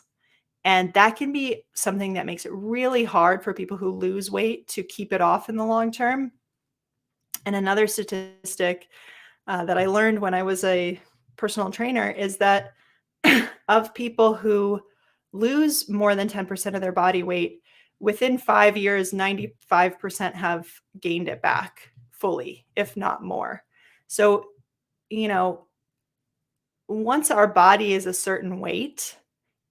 And that can be something that makes it really hard for people who lose weight to keep it off in the long term. And another statistic that I learned when I was a personal trainer is that of people who lose more than 10% of their body weight, within 5 years, 95% have gained it back fully, if not more. So, you know, once our body is a certain weight,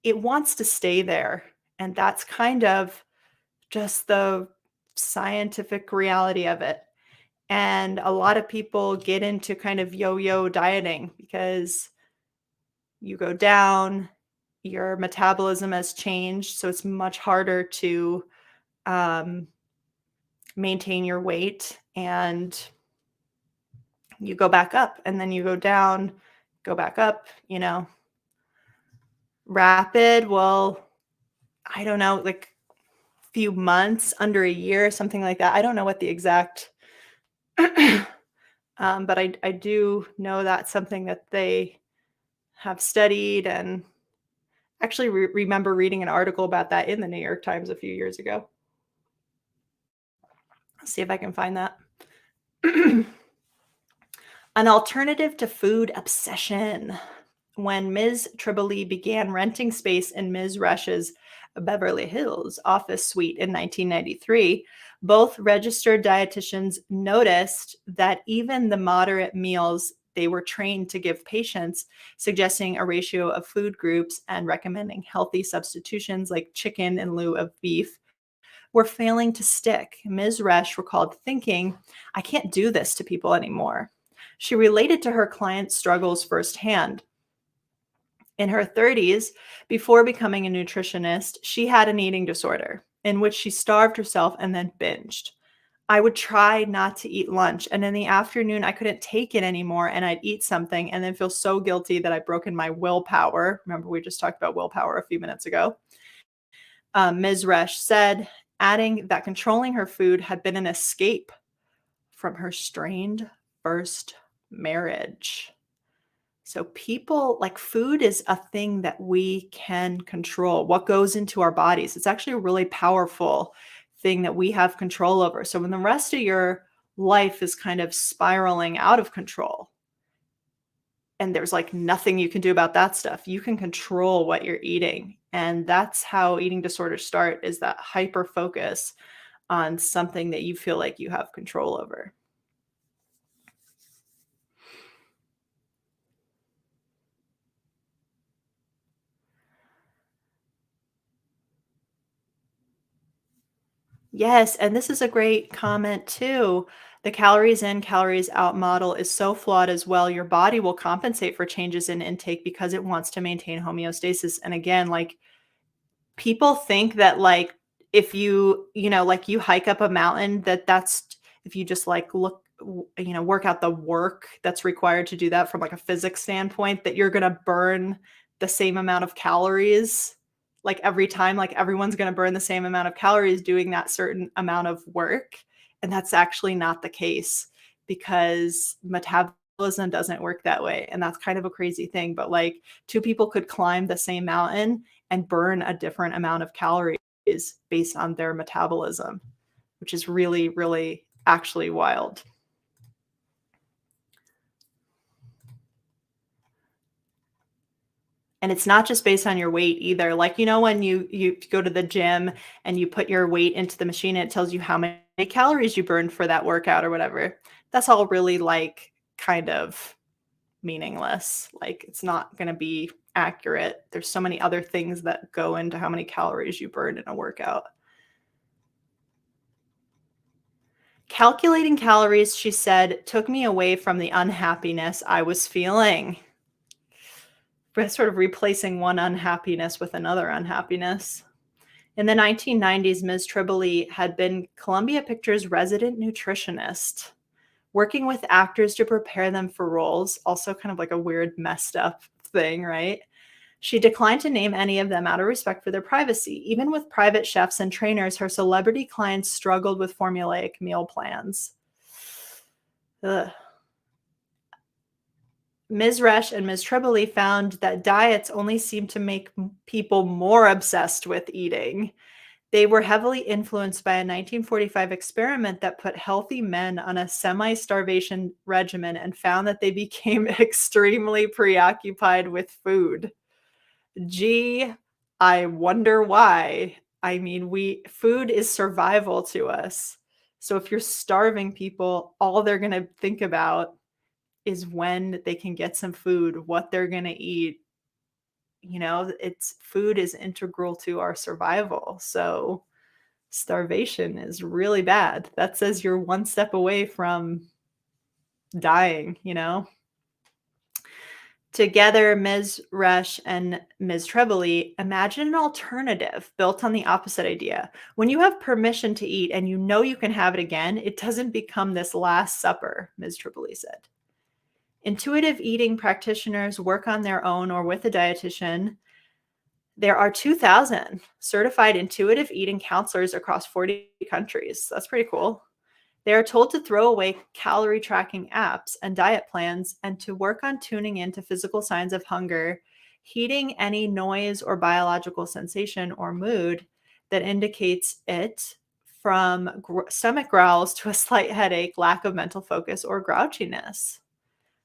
it wants to stay there. And that's kind of just the scientific reality of it. And a lot of people get into kind of yo-yo dieting because you go down, your metabolism has changed, so it's much harder to um, maintain your weight, and you go back up, and then you go down, go back up. Rapid, well, I don't know, like few months, under a year, something like that. I don't know what the exact, but I do know that's something that they have studied, and actually remember reading an article about that in the New York Times a few years ago. Let's see if I can find that. An alternative to food obsession. When Ms. Tribole began renting space in Ms. Rush's Beverly Hills office suite in 1993, both registered dietitians noticed that even the moderate meals they were trained to give patients, suggesting a ratio of food groups and recommending healthy substitutions like chicken in lieu of beef, were failing to stick. Ms. Rush recalled thinking, I can't do this to people anymore. She related to her clients' struggles firsthand. In her 30s, before becoming a nutritionist, she had an eating disorder in which she starved herself and then binged. I would try not to eat lunch, and in the afternoon, I couldn't take it anymore, and I'd eat something and then feel so guilty that I'd broken my willpower. Remember, we just talked about willpower a few minutes ago. Ms. Resch said, adding that controlling her food had been an escape from her strained first marriage. So people, like, food is a thing that we can control. What goes into our bodies, it's actually a really powerful thing that we have control over. So when the rest of your life is kind of spiraling out of control and there's like nothing you can do about that stuff, you can control what you're eating. And that's how eating disorders start, is that hyper focus on something that you feel like you have control over. Yes, and this is a great comment too. The calories in, calories out model is so flawed as well. Your body will compensate for changes in intake because it wants to maintain homeostasis. And again, like, people think that, like, if like, you hike up a mountain, that's if you just like work out the work that's required to do that from like a physics standpoint, that you're going to burn the same amount of calories like every time, like everyone's going to burn the same amount of calories doing that certain amount of work. And that's actually not the case, because metabolism doesn't work that way. And that's kind of a crazy thing, but like, two people could climb the same mountain and burn a different amount of calories based on their metabolism, which is really, really actually wild. And it's not just based on your weight either. Like, when you go to the gym and you put your weight into the machine, and it tells you how many calories you burned for that workout or whatever. That's all really, like, kind of meaningless. Like, it's not going to be accurate. There's so many other things that go into how many calories you burn in a workout. Calculating calories, she said, took me away from the unhappiness I was feeling. Sort of replacing one unhappiness with another unhappiness. In the 1990s, Ms. Tribole had been Columbia Pictures' resident nutritionist, working with actors to prepare them for roles, also kind of like a weird, messed up thing, right? She declined to name any of them out of respect for their privacy. Even with private chefs and trainers, her celebrity clients struggled with formulaic meal plans. Ugh. Ms. Resch and Ms. Tribole found that diets only seemed to make people more obsessed with eating. They were heavily influenced by a 1945 experiment that put healthy men on a semi-starvation regimen and found that they became extremely preoccupied with food. Gee, I wonder why. I mean, food is survival to us. So if you're starving people, all they're going to think about is when they can get some food, what they're going to eat. It's food is integral to our survival. So starvation is really bad. That says you're one step away from dying. Together, Ms. Resch and Ms. Tribole imagine an alternative built on the opposite idea. When you have permission to eat and you know you can have it again, it doesn't become this last supper, Ms. Tribole said. Intuitive eating practitioners work on their own or with a dietitian. There are 2,000 certified intuitive eating counselors across 40 countries. That's pretty cool. They are told to throw away calorie tracking apps and diet plans and to work on tuning into physical signs of hunger, heeding any noise or biological sensation or mood that indicates it, from stomach growls to a slight headache, lack of mental focus, or grouchiness.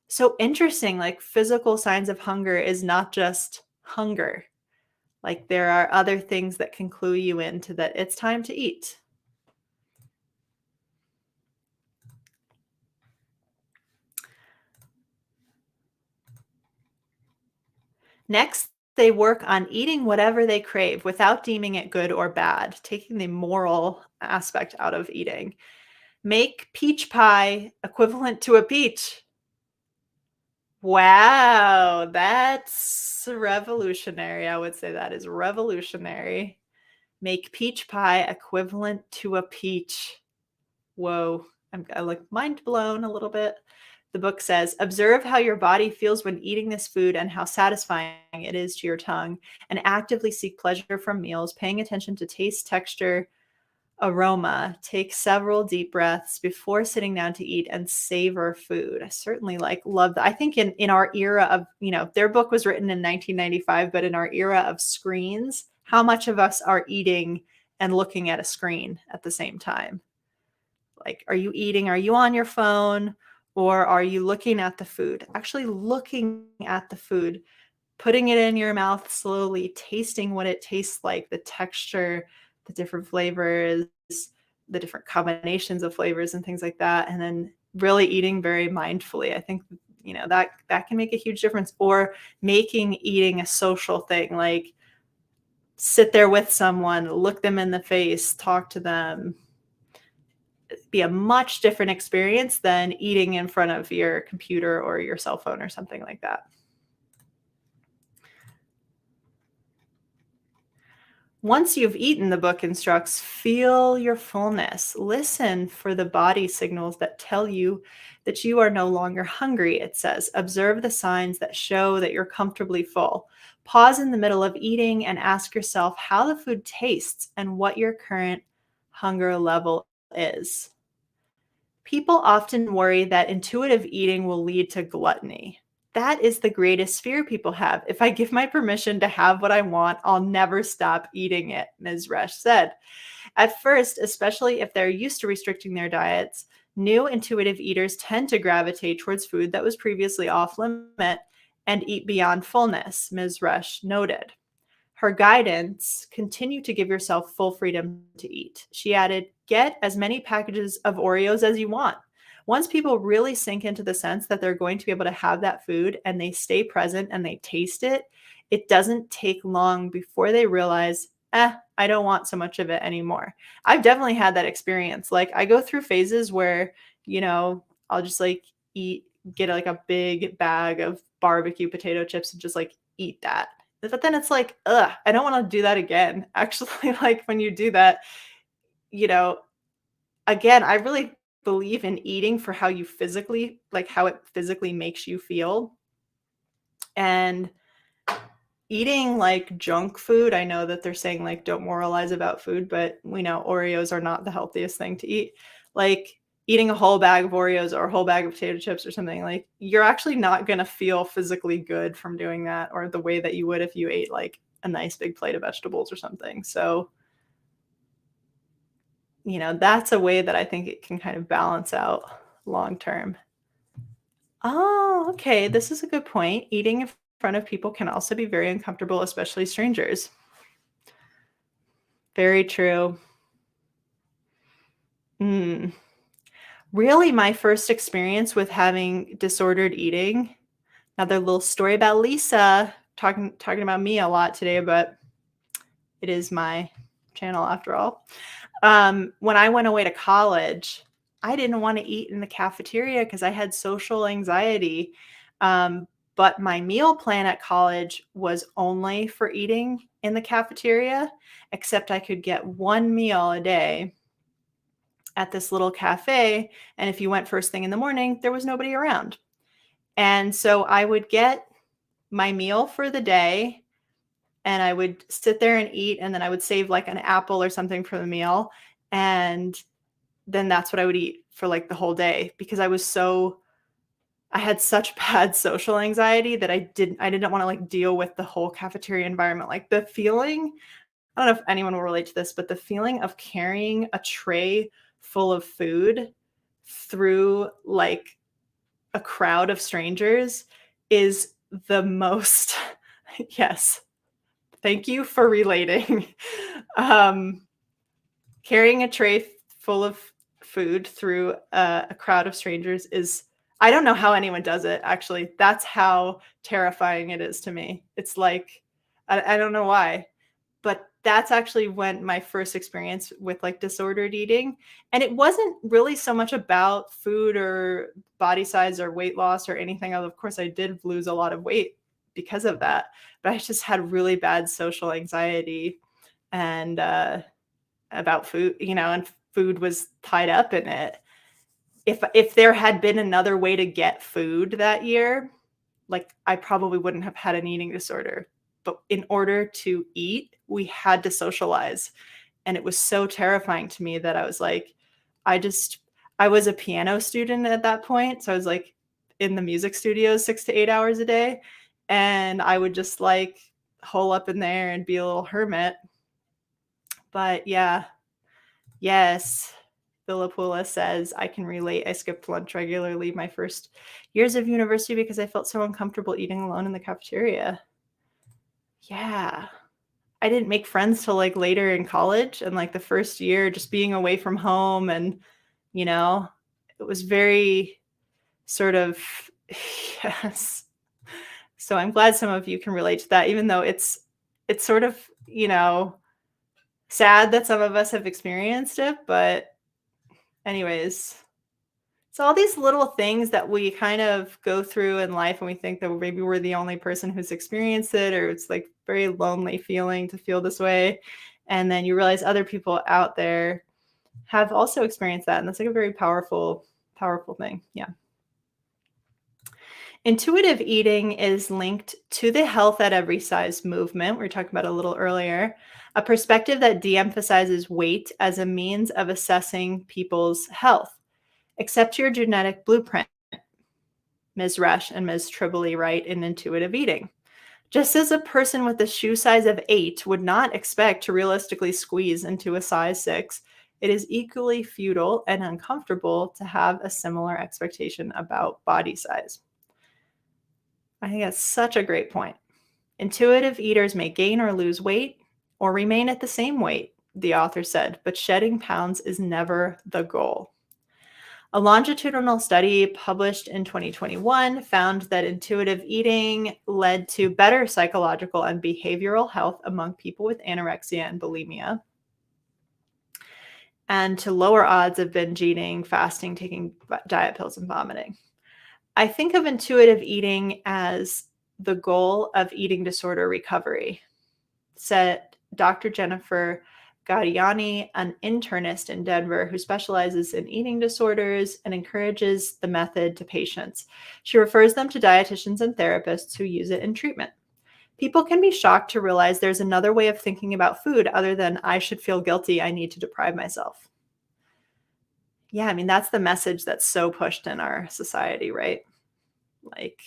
So interesting, like physical signs of hunger is not just hunger. Like there are other things that can clue you into that it's time to eat. Next, they work on eating whatever they crave without deeming it good or bad, taking the moral aspect out of eating. Make peach pie equivalent to a peach. Wow, that's revolutionary. I would say that is revolutionary. Make peach pie equivalent to a peach. Whoa, I like mind blown a little bit. The book says, observe how your body feels when eating this food and how satisfying it is to your tongue, and actively seek pleasure from meals, paying attention to taste, texture, aroma. Take several deep breaths before sitting down to eat and savor food. I certainly love that. I think in our era of, their book was written in 1995, but in our era of screens, how much of us are eating and looking at a screen at the same time? Like, are you eating? Are you on your phone? Or are you looking at the food? Actually looking at the food, putting it in your mouth slowly, tasting what it tastes like, the texture, the different flavors, the different combinations of flavors and things like that. And then really eating very mindfully. I think, that can make a huge difference. Or making eating a social thing, like sit there with someone, look them in the face, talk to them. Be a much different experience than eating in front of your computer or your cell phone or something like that. Once you've eaten, the book instructs, feel your fullness. Listen for the body signals that tell you that you are no longer hungry, it says. Observe the signs that show that you're comfortably full. Pause in the middle of eating and ask yourself how the food tastes and what your current hunger level is. People often worry that intuitive eating will lead to gluttony. That is the greatest fear people have. If I give my permission to have what I want, I'll never stop eating it, Ms. Resch said. At first, especially if they're used to restricting their diets, new intuitive eaters tend to gravitate towards food that was previously off limit and eat beyond fullness, Ms. Resch noted. Her guidance, continue to give yourself full freedom to eat. She added, get as many packages of Oreos as you want. Once people really sink into the sense that they're going to be able to have that food and they stay present and they taste it, it doesn't take long before they realize, I don't want so much of it anymore. I've definitely had that experience. Like I go through phases where, I'll just get like a big bag of barbecue potato chips and just like eat that. But then it's like, I don't want to do that again. Actually, like when you do that, you know, again, I really believe in eating for how you physically, like how it physically makes you feel. And eating like junk food, I know that they're saying like don't moralize about food, but we know Oreos are not the healthiest thing to eat. Like eating a whole bag of Oreos or a whole bag of potato chips or something, like you're actually not going to feel physically good from doing that, or the way that you would if you ate like a nice big plate of vegetables or something. So, that's a way that I think it can kind of balance out long term. Oh, okay. This is a good point. Eating in front of people can also be very uncomfortable, especially strangers. Very true. Mm. Really, my first experience with having disordered eating, another little story about Lisa, talking about me a lot today, but it is my channel after all. When I went away to college, I didn't want to eat in the cafeteria because I had social anxiety. But my meal plan at college was only for eating in the cafeteria, except I could get one meal a day at this little cafe. And if you went first thing in the morning, there was nobody around. And so I would get my meal for the day and I would sit there and eat. And then I would save like an apple or something for the meal. And then that's what I would eat for like the whole day because I had such bad social anxiety that I didn't want to like deal with the whole cafeteria environment. Like the feeling, I don't know if anyone will relate to this, but the feeling of carrying a tray full of food through like a crowd of strangers is the most yes. Thank you for relating. Um, Carrying a tray full of food through a crowd of strangers is, I don't know how anyone does it, actually. That's how terrifying it is to me. It's like, I don't know why, but that's actually when my first experience with like disordered eating. And it wasn't really so much about food or body size or weight loss or anything. Of course, I did lose a lot of weight because of that, but I just had really bad social anxiety and about food, and food was tied up in it. If there had been another way to get food that year, like I probably wouldn't have had an eating disorder. But in order to eat, we had to socialize. And it was so terrifying to me that I was like, I just I was a piano student at that point. So I was like in the music studio 6 to 8 hours a day. And I would just like hole up in there and be a little hermit. But yeah, yes. Philippula says, I can relate. I skipped lunch regularly my first years of university because I felt so uncomfortable eating alone in the cafeteria. Yeah. I didn't make friends till like later in college and like the first year just being away from home and, you know, it was very sort of yes. So I'm glad some of you can relate to that, even though it's sort of, sad that some of us have experienced it, but anyways, so all these little things that we kind of go through in life and we think that maybe we're the only person who's experienced it, or it's like very lonely feeling to feel this way. And then you realize other people out there have also experienced that. And that's like a very powerful, powerful thing. Yeah. Intuitive eating is linked to the health at every size movement we were talking about a little earlier, a perspective that de-emphasizes weight as a means of assessing people's health. Accept your genetic blueprint, Ms. Rush and Ms. Tribole write in Intuitive Eating. Just as a person with a shoe size of 8 would not expect to realistically squeeze into a size 6, it is equally futile and uncomfortable to have a similar expectation about body size. I think that's such a great point. Intuitive eaters may gain or lose weight or remain at the same weight, the author said, but shedding pounds is never the goal. A longitudinal study published in 2021 found that intuitive eating led to better psychological and behavioral health among people with anorexia and bulimia, and to lower odds of binge eating, fasting, taking diet pills, and vomiting. I think of intuitive eating as the goal of eating disorder recovery, said Dr. Jennifer Gaudiani, an internist in Denver who specializes in eating disorders and encourages the method to patients. She refers them to dietitians and therapists who use it in treatment. People can be shocked to realize there's another way of thinking about food other than I should feel guilty, I need to deprive myself. Yeah, I mean, that's the message that's so pushed in our society, right? Like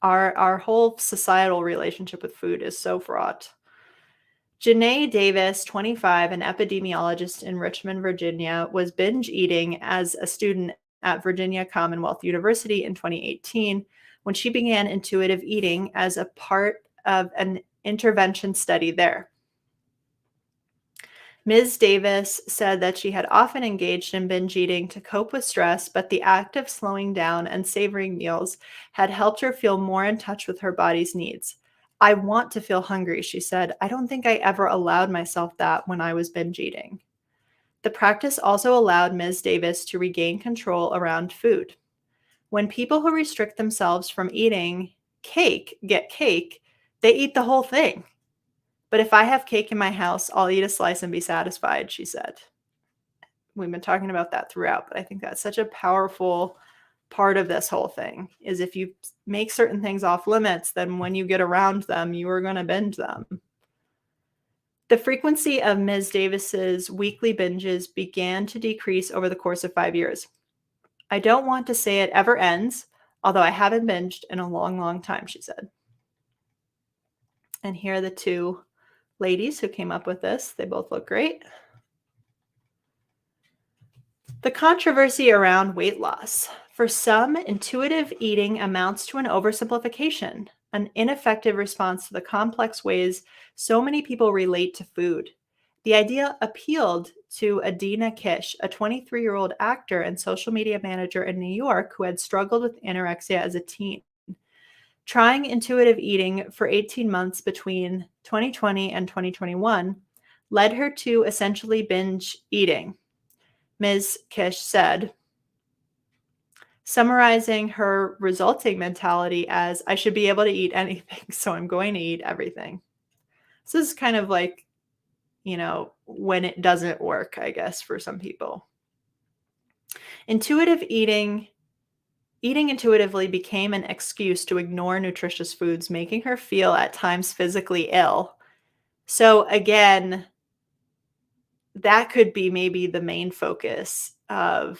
our whole societal relationship with food is so fraught. Janae Davis, 25, an epidemiologist in Richmond, Virginia, was binge eating as a student at Virginia Commonwealth University in 2018 when she began intuitive eating as a part of an intervention study there. Ms. Davis said that she had often engaged in binge eating to cope with stress, but the act of slowing down and savoring meals had helped her feel more in touch with her body's needs. I want to feel hungry, she said. I don't think I ever allowed myself that when I was binge eating. The practice also allowed Ms. Davis to regain control around food. When people who restrict themselves from eating cake get cake, they eat the whole thing. But if I have cake in my house, I'll eat a slice and be satisfied, she said. We've been talking about that throughout, but I think that's such a powerful part of this whole thing is if you make certain things off limits, then when you get around them, you are going to binge them. The frequency of Ms. Davis's weekly binges began to decrease over the course of 5 years. I don't want to say it ever ends, although I haven't binged in a long, long time, she said. And here are the two ladies who came up with this. They both look great. The controversy around weight loss. For some, intuitive eating amounts to an oversimplification, an ineffective response to the complex ways so many people relate to food. The idea appealed to Adina Kish, a 23-year-old actor and social media manager in New York who had struggled with anorexia as a teen. Trying intuitive eating for 18 months between 2020 and 2021 led her to essentially binge eating, Ms. Kish said, summarizing her resulting mentality as, I should be able to eat anything, so I'm going to eat everything. So this is kind of like, when it doesn't work, I guess, for some people. Intuitive eating intuitively became an excuse to ignore nutritious foods, making her feel at times physically ill. So again, that could be maybe the main focus of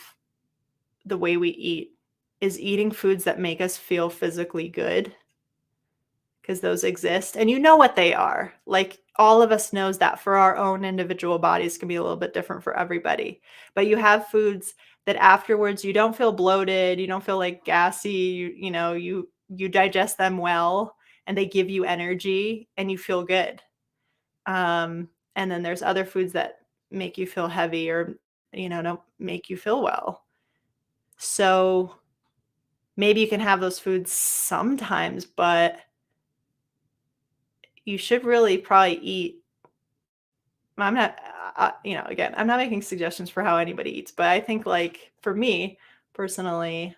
the way we eat is eating foods that make us feel physically good, because those exist and you know what they are. Like all of us knows that for our own individual bodies can be a little bit different for everybody. But you have foods that afterwards you don't feel bloated, you don't feel like gassy, you digest them well and they give you energy and you feel good. And then there's other foods that make you feel heavy or don't make you feel well. So maybe you can have those foods sometimes, but you should really probably eat. I'm not, again, I'm not making suggestions for how anybody eats, but I think like for me personally,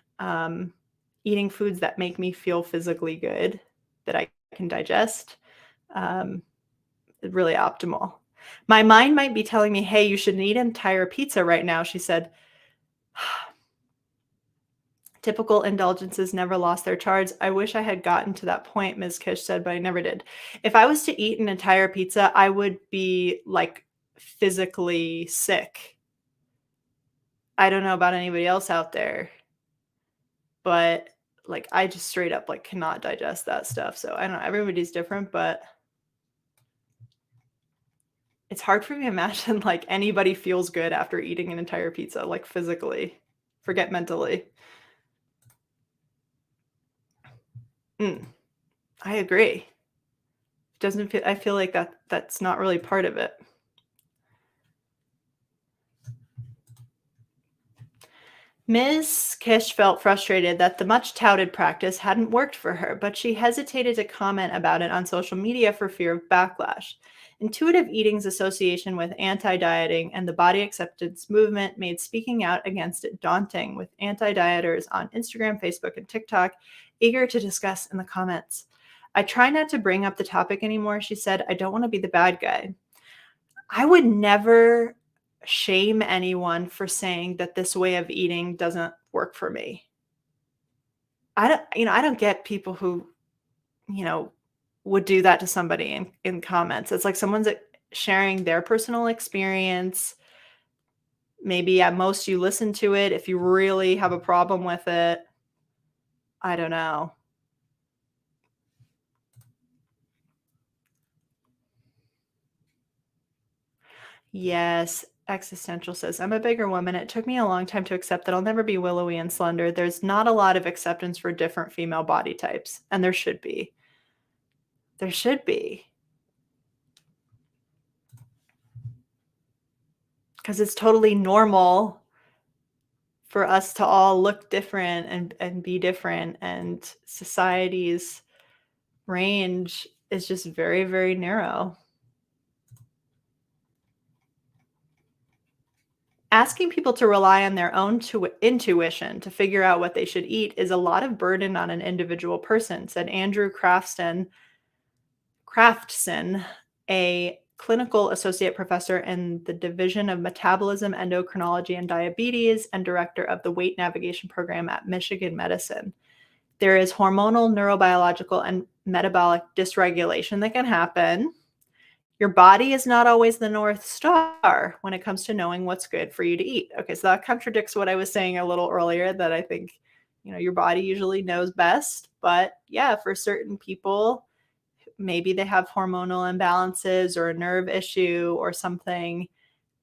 eating foods that make me feel physically good, that I can digest, is really optimal. My mind might be telling me, hey, you shouldn't eat an entire pizza right now, she said. Typical indulgences never lost their charge. I wish I had gotten to that point, Ms. Kish said, but I never did. If I was to eat an entire pizza, I would be like physically sick. I don't know about anybody else out there, but like I just straight up like cannot digest that stuff. So I don't know, everybody's different, but it's hard for me to imagine like anybody feels good after eating an entire pizza, like physically, forget mentally. I agree. I feel like that's not really part of it. Ms. Kish felt frustrated that the much touted practice hadn't worked for her, but she hesitated to comment about it on social media for fear of backlash. Intuitive eating's association with anti-dieting and the body acceptance movement made speaking out against it daunting, with anti-dieters on Instagram, Facebook, and TikTok eager to discuss in the comments. I try not to bring up the topic anymore, she said. I don't want to be the bad guy. I would never shame anyone for saying that this way of eating doesn't work for me. I don't get people who, you know, would do that to somebody in comments. It's like someone's sharing their personal experience. Maybe at most you listen to it if you really have a problem with it. I don't know. Yes, existential says, I'm a bigger woman. It took me a long time to accept that I'll never be willowy and slender. There's not a lot of acceptance for different female body types, and there should be. There should be, because it's totally normal for us to all look different and be different, and society's range is just very, very narrow. Asking people to rely on their own intuition to figure out what they should eat is a lot of burden on an individual person, said Andrew Craftson, a clinical associate professor in the Division of Metabolism, Endocrinology, and Diabetes, and director of the Weight Navigation Program at Michigan Medicine. There is hormonal, neurobiological, and metabolic dysregulation that can happen. Your body is not always the North Star when it comes to knowing what's good for you to eat. Okay, so that contradicts what I was saying a little earlier, that I think, your body usually knows best. But yeah, for certain people, maybe they have hormonal imbalances or a nerve issue or something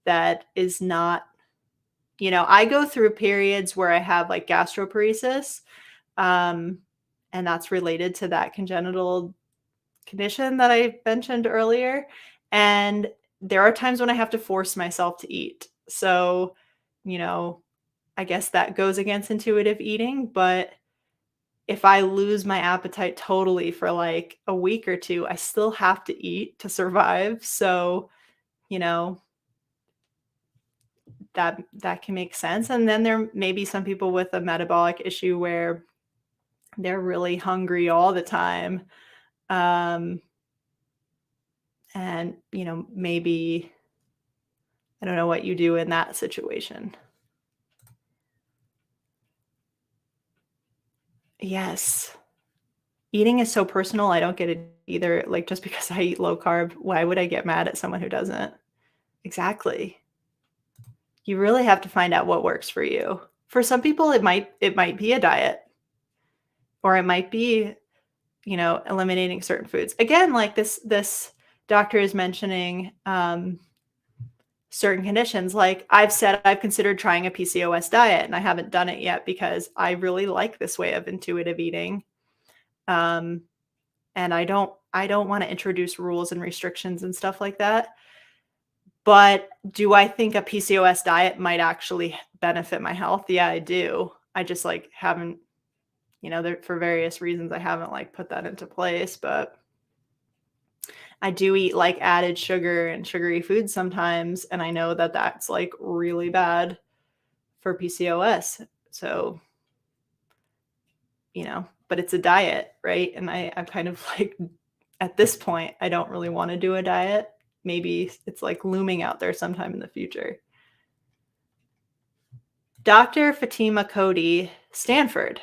that is not, I go through periods where I have like gastroparesis, um, and that's related to that congenital condition that I mentioned earlier. And there are times when I have to force myself to eat. So, you know, I guess that goes against intuitive eating, but if I lose my appetite totally for like a week or two, I still have to eat to survive. So, you know, that can make sense. And then there may be some people with a metabolic issue where they're really hungry all the time. Um, and, maybe I don't know what you do in that situation. Yes. Eating is so personal, I don't get it either. Like, just because I eat low carb, why would I get mad at someone who doesn't? Exactly. You really have to find out what works for you. For some people, it might be a diet, or it might be, eliminating certain foods. Again, like this doctor is mentioning, certain conditions. Like I've said, I've considered trying a PCOS diet, and I haven't done it yet because I really like this way of intuitive eating. Um, and I don't want to introduce rules and restrictions and stuff like that. But do I think a PCOS diet might actually benefit my health? Yeah, I do. I just like haven't, there for various reasons I haven't like put that into place, but I do eat like added sugar and sugary foods sometimes, and I know that that's like really bad for PCOS. So, but it's a diet, right? And I'm kind of like, at this point, I don't really want to do a diet. Maybe it's like looming out there sometime in the future. Dr. Fatima Cody Stanford,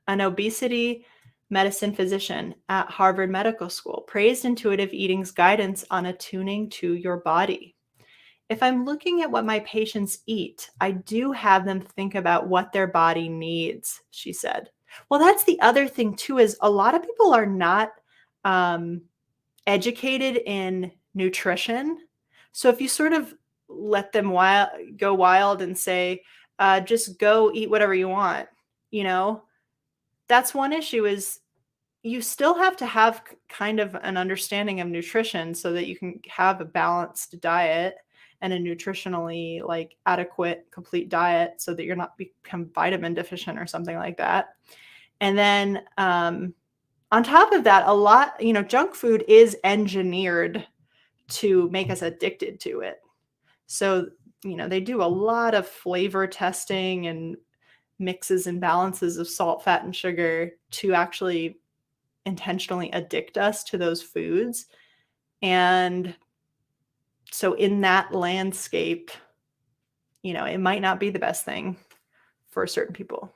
an obesity medicine physician at Harvard Medical School, praised intuitive eating's guidance on attuning to your body. If I'm looking at what my patients eat, I do have them think about what their body needs, she said. Well, that's the other thing too, is a lot of people are not um, educated in nutrition. So if you sort of let them go wild and say, just go eat whatever you want, you know, that's one issue, is you still have to have kind of an understanding of nutrition so that you can have a balanced diet and a nutritionally like adequate complete diet so that you're not become vitamin deficient or something like that. And then on top of that, a lot, junk food is engineered to make us addicted to it. So, they do a lot of flavor testing and mixes and balances of salt, fat, and sugar to actually intentionally addict us to those foods. And So in that landscape, it might not be the best thing for certain people.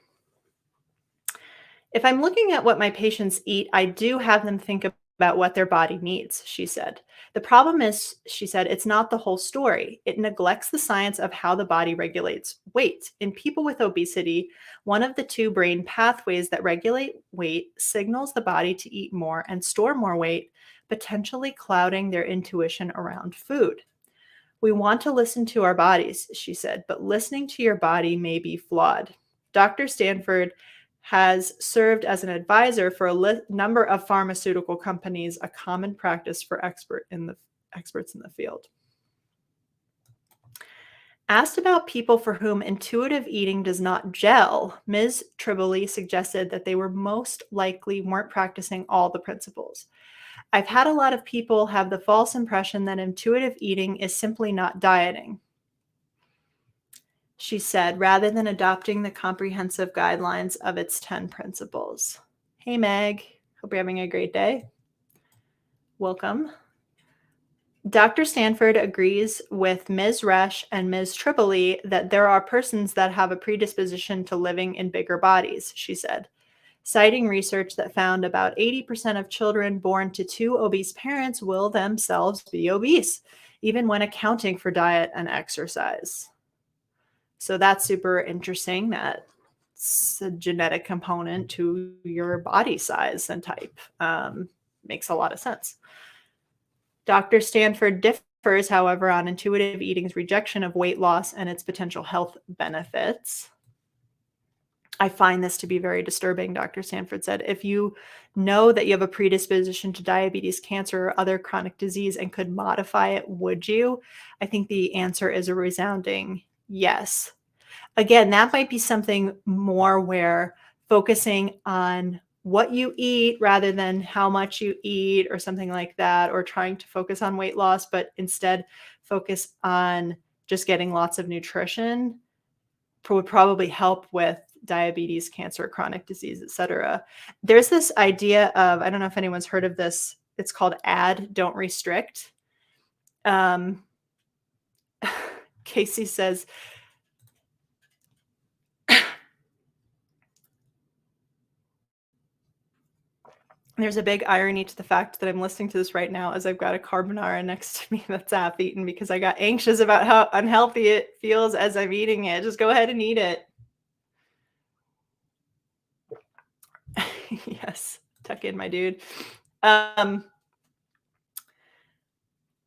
If I'm looking at what my patients eat, I do have them think about what their body needs, she said. The problem is, she said, it's not the whole story. It neglects the science of how the body regulates weight. In people with obesity, one of the two brain pathways that regulate weight signals the body to eat more and store more weight, potentially clouding their intuition around food. We want to listen to our bodies, she said, but listening to your body may be flawed. Dr. Stanford has served as an advisor for a number of pharmaceutical companies, a common practice for experts in the field. Asked about people for whom intuitive eating does not gel, Ms. Tribole suggested that they were most likely weren't practicing all the principles. I've had a lot of people have the false impression that intuitive eating is simply not dieting, she said, rather than adopting the comprehensive guidelines of its 10 principles. Hey, Meg. Hope you're having a great day. Welcome. Dr. Stanford agrees with Ms. Resch and Ms. Tripoli that there are persons that have a predisposition to living in bigger bodies, she said, citing research that found about 80% of children born to two obese parents will themselves be obese, even when accounting for diet and exercise. So that's super interesting. That's a genetic component to your body size and type. Makes a lot of sense. Dr. Stanford differs, however, on intuitive eating's rejection of weight loss and its potential health benefits. I find this to be very disturbing, Dr. Stanford said. If you know that you have a predisposition to diabetes, cancer, or other chronic disease and could modify it, would you? I think the answer is a resounding yes. Again, that might be something more where focusing on what you eat rather than how much you eat or something like that, or trying to focus on weight loss, but instead focus on just getting lots of nutrition would probably help with diabetes, cancer, chronic disease, etc. There's this idea of, I don't know if anyone's heard of this. It's called add, don't restrict. Casey says, there's a big irony to the fact that I'm listening to this right now as I've got a carbonara next to me that's half eaten because I got anxious about how unhealthy it feels as I'm eating it. Just go ahead and eat it. Yes, tuck in, my dude. What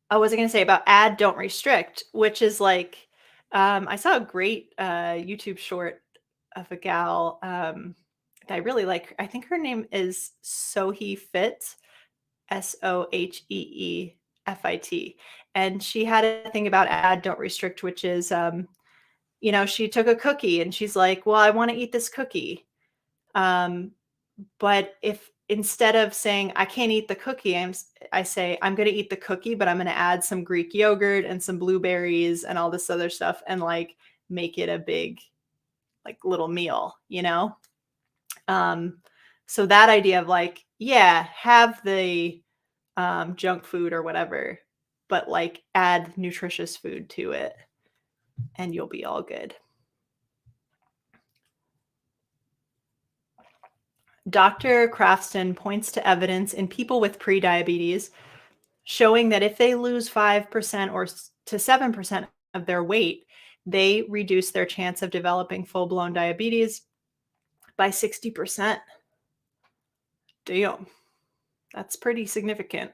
was I going to say about add, don't restrict, which is like, I saw a great YouTube short of a gal that I really like. I think her name is Sohee Fit, Soheefit. And she had a thing about add, don't restrict, which is, she took a cookie and she's like, well, I want to eat this cookie. But if instead of saying I can't eat the cookie, I say I'm going to eat the cookie, but I'm going to add some Greek yogurt and some blueberries and all this other stuff and like make it a big like little meal, So that idea of like, yeah, have the junk food or whatever, but like add nutritious food to it and you'll be all good. Dr. Craftston points to evidence in people with prediabetes showing that if they lose 5% or to 7% of their weight, they reduce their chance of developing full-blown diabetes by 60%. Damn, that's pretty significant.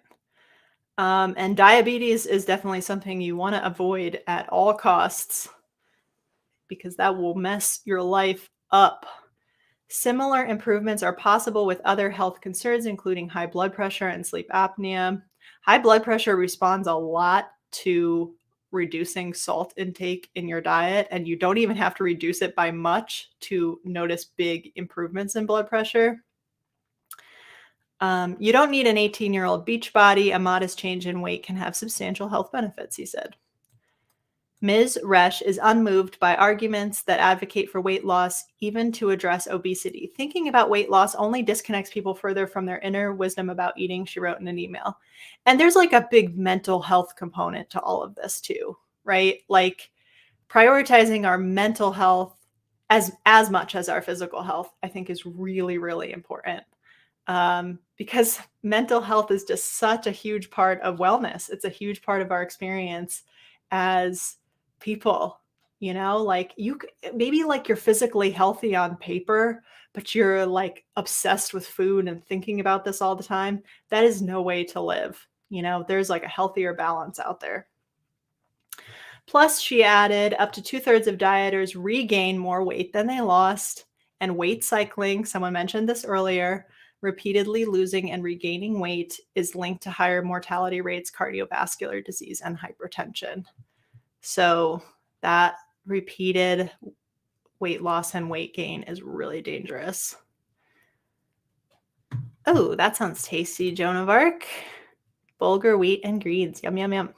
And diabetes is definitely something you want to avoid at all costs because that will mess your life up. Similar improvements are possible with other health concerns, including high blood pressure and sleep apnea. High blood pressure responds a lot to reducing salt intake in your diet, and you don't even have to reduce it by much to notice big improvements in blood pressure. You don't need an 18-year-old beach body. A modest change in weight can have substantial health benefits, he said. Ms. Resch is unmoved by arguments that advocate for weight loss, even to address obesity. Thinking about weight loss only disconnects people further from their inner wisdom about eating, she wrote in an email. And there's like a big mental health component to all of this too, right? Like prioritizing our mental health as much as our physical health, I think is really, really important. Because mental health is just such a huge part of wellness. It's a huge part of our experience as people, like maybe like you're physically healthy on paper, but you're like obsessed with food and thinking about this all the time. That is no way to live. There's like a healthier balance out there. Plus, she added up to two-thirds of dieters regain more weight than they lost, and weight cycling, someone mentioned this earlier, repeatedly losing and regaining weight is linked to higher mortality rates, cardiovascular disease, and hypertension. So that repeated weight loss and weight gain is really dangerous. Oh, that sounds tasty, Joan of Arc. Bulgur wheat and greens. Yum, yum, yum.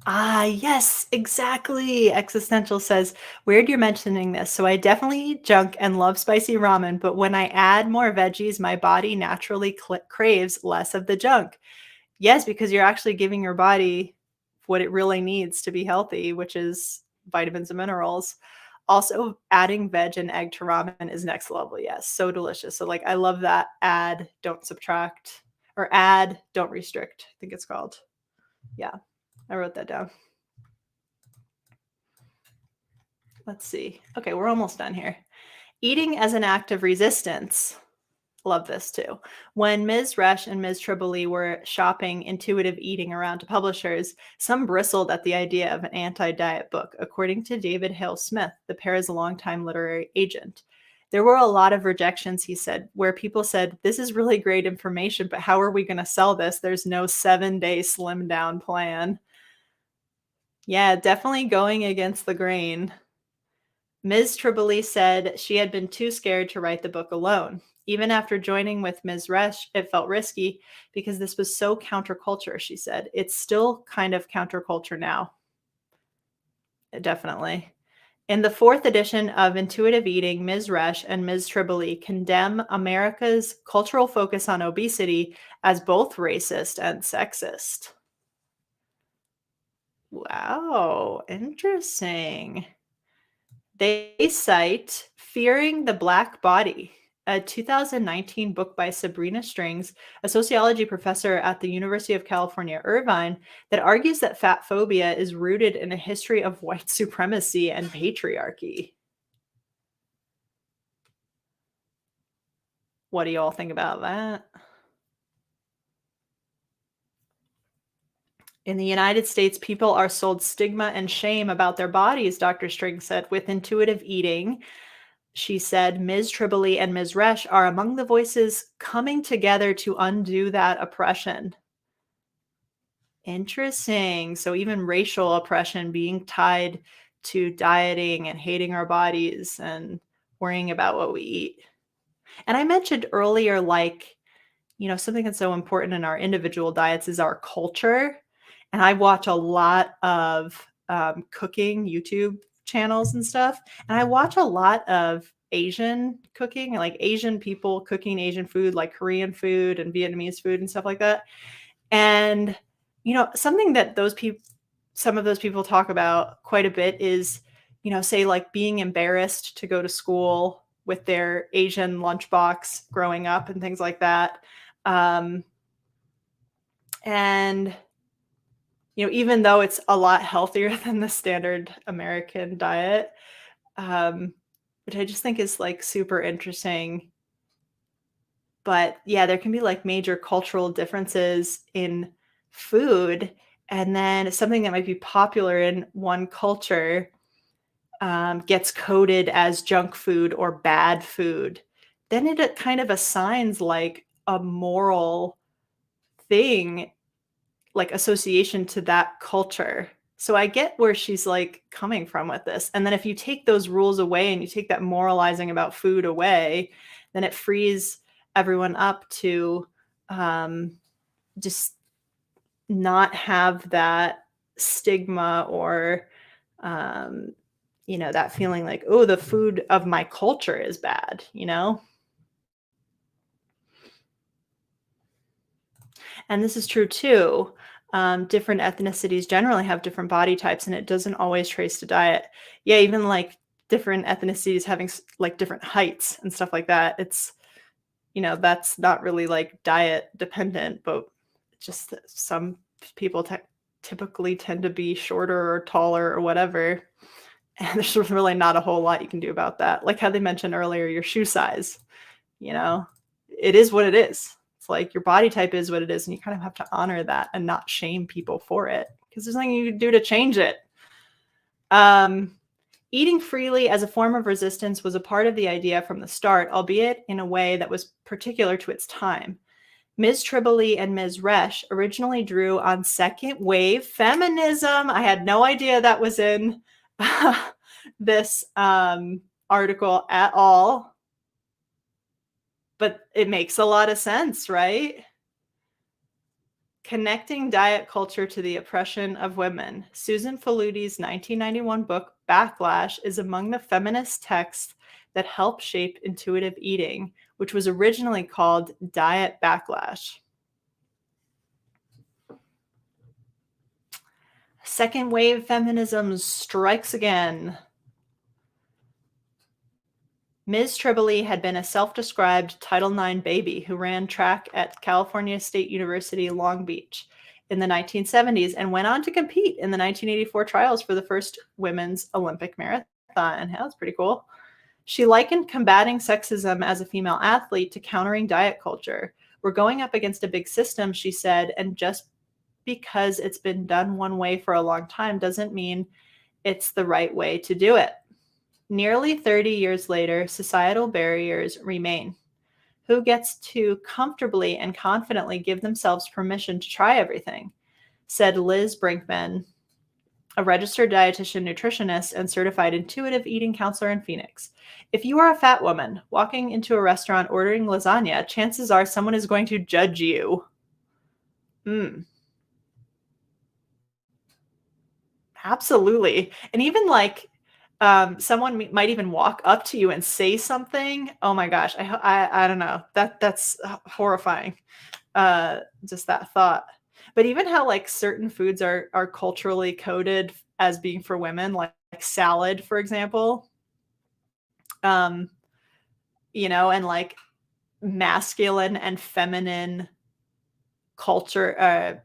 Ah, yes, exactly. Existential says, weird you're mentioning this. So I definitely eat junk and love spicy ramen, but when I add more veggies, my body naturally craves less of the junk. Yes, because you're actually giving your body what it really needs to be healthy, which is vitamins and minerals. Also, adding veg and egg to ramen is next level. Yes, so delicious. So, like, I love that. Add, don't subtract, or add, don't restrict, I think it's called. Yeah, I wrote that down. Let's see. Okay, we're almost done here. Eating as an act of resistance. Love this too. When Ms. Resch and Ms. Tribole were shopping intuitive eating around to publishers, some bristled at the idea of an anti-diet book, according to David Hale Smith, the pair's longtime literary agent. There were a lot of rejections, he said, where people said, this is really great information, but how are we going to sell this? There's no 7-day slim down plan. Yeah, definitely going against the grain. Ms. Tribole said she had been too scared to write the book alone. Even after joining with Ms. Resch, it felt risky because this was so counterculture, she said. It's still kind of counterculture now. Definitely. In the fourth edition of Intuitive Eating, Ms. Resch and Ms. Tribole condemn America's cultural focus on obesity as both racist and sexist. Wow, interesting. They cite Fearing the Black Body, a 2019 book by Sabrina Strings, a sociology professor at the University of California, Irvine, that argues that fat phobia is rooted in a history of white supremacy and patriarchy. What do you all think about that? In the United States, people are sold stigma and shame about their bodies, Dr. Strings said, with intuitive eating. She said Ms. Tribole and Ms. Resch are among the voices coming together to undo that oppression. Interesting. So even racial oppression being tied to dieting and hating our bodies and worrying about what we eat. And I mentioned earlier, like, something that's so important in our individual diets is our culture. And I watch a lot of cooking YouTube channels and stuff. And I watch a lot of Asian cooking, like Asian people cooking Asian food, like Korean food and Vietnamese food and stuff like that. And, something that some of those people talk about quite a bit is, say like being embarrassed to go to school with their Asian lunchbox growing up and things like that. And even though it's a lot healthier than the standard American diet, which I just think is like super interesting. But yeah, there can be like major cultural differences in food. And then something that might be popular in one culture gets coded as junk food or bad food. Then it kind of assigns like a moral thing, like association to that culture. So I get where she's like coming from with this. And then if you take those rules away and you take that moralizing about food away, then it frees everyone up to just not have that stigma or that feeling like, oh, the food of my culture is bad, and this is true too. Different ethnicities generally have different body types, and it doesn't always trace to diet. Yeah, even like different ethnicities having like different heights and stuff like that. It's that's not really like diet dependent, but just that some people typically tend to be shorter or taller or whatever. And there's really not a whole lot you can do about that. Like how they mentioned earlier, your shoe size, you know, it is what it is. It's like your body type is what it is, and you kind of have to honor that and not shame people for it because there's nothing you can do to change it. Um, Eating freely as a form of resistance was a part of the idea from the start, albeit in a way that was particular to its time. Ms. Tribole and Ms. Resch originally drew on second wave feminism. I had no idea that was in this article at all, but it makes a lot of sense, right? Connecting diet culture to the oppression of women. Susan Faludi's 1991 book, Backlash, is among the feminist texts that helped shape intuitive eating, which was originally called Diet Backlash. Second wave feminism strikes again. Ms. Tribole had been a self-described Title IX baby who ran track at California State University, Long Beach in the 1970s and went on to compete in the 1984 trials for the first women's Olympic marathon. That's pretty cool. She likened combating sexism as a female athlete to countering diet culture. We're going up against a big system, she said, and just because it's been done one way for a long time doesn't mean it's the right way to do it. Nearly 30 years later, societal barriers remain. Who gets to comfortably and confidently give themselves permission to try everything? Said Liz Brinkman, a registered dietitian, nutritionist, and certified intuitive eating counselor in Phoenix. If you are a fat woman walking into a restaurant ordering lasagna, chances are someone is going to judge you. Absolutely. And even like someone might even walk up to you and say something. Oh my gosh, I don't know. That's horrifying. Just that thought. But even how like certain foods are culturally coded as being for women, like salad, for example. Um, and like masculine and feminine culture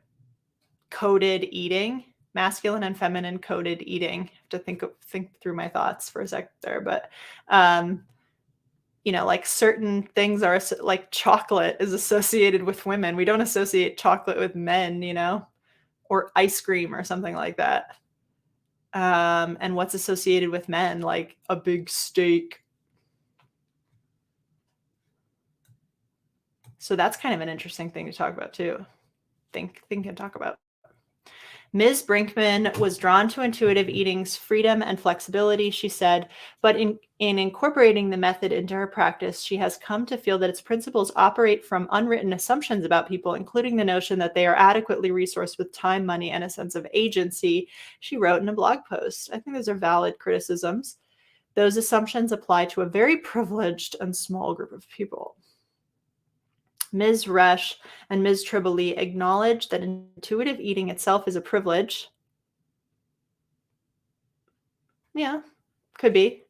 coded eating, masculine and feminine coded eating. I have to think through my thoughts for a sec there, but like certain things are like chocolate is associated with women. We don't associate chocolate with men, or ice cream or something like that. And what's associated with men, like a big steak. So that's kind of an interesting thing to talk about too. Think and talk about. Ms. Brinkman was drawn to intuitive eating's freedom and flexibility, she said, but in incorporating the method into her practice, she has come to feel that its principles operate from unwritten assumptions about people, including the notion that they are adequately resourced with time, money, and a sense of agency, she wrote in a blog post. I think those are valid criticisms. Those assumptions apply to a very privileged and small group of people. Ms. Resch and Ms. Tribole acknowledge that intuitive eating itself is a privilege. Yeah, could be.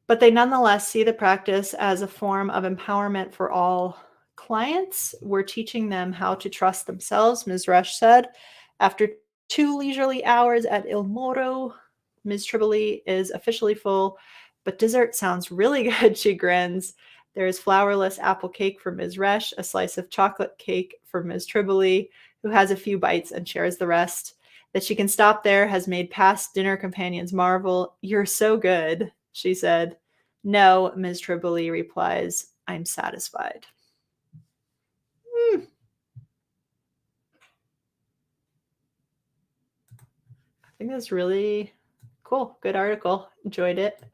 But they nonetheless see the practice as a form of empowerment for all clients. We're teaching them how to trust themselves, Ms. Resch said. After 2 leisurely hours at Il Moro, Ms. Tribole is officially full, but dessert sounds really good, she grins. There is flourless apple cake for Ms. Resch, a slice of chocolate cake for Ms. Tribole, who has a few bites and shares the rest. That she can stop there has made past dinner companions marvel. You're so good, she said. No, Ms. Tribole replies, I'm satisfied. I think that's really cool. Good article. Enjoyed it.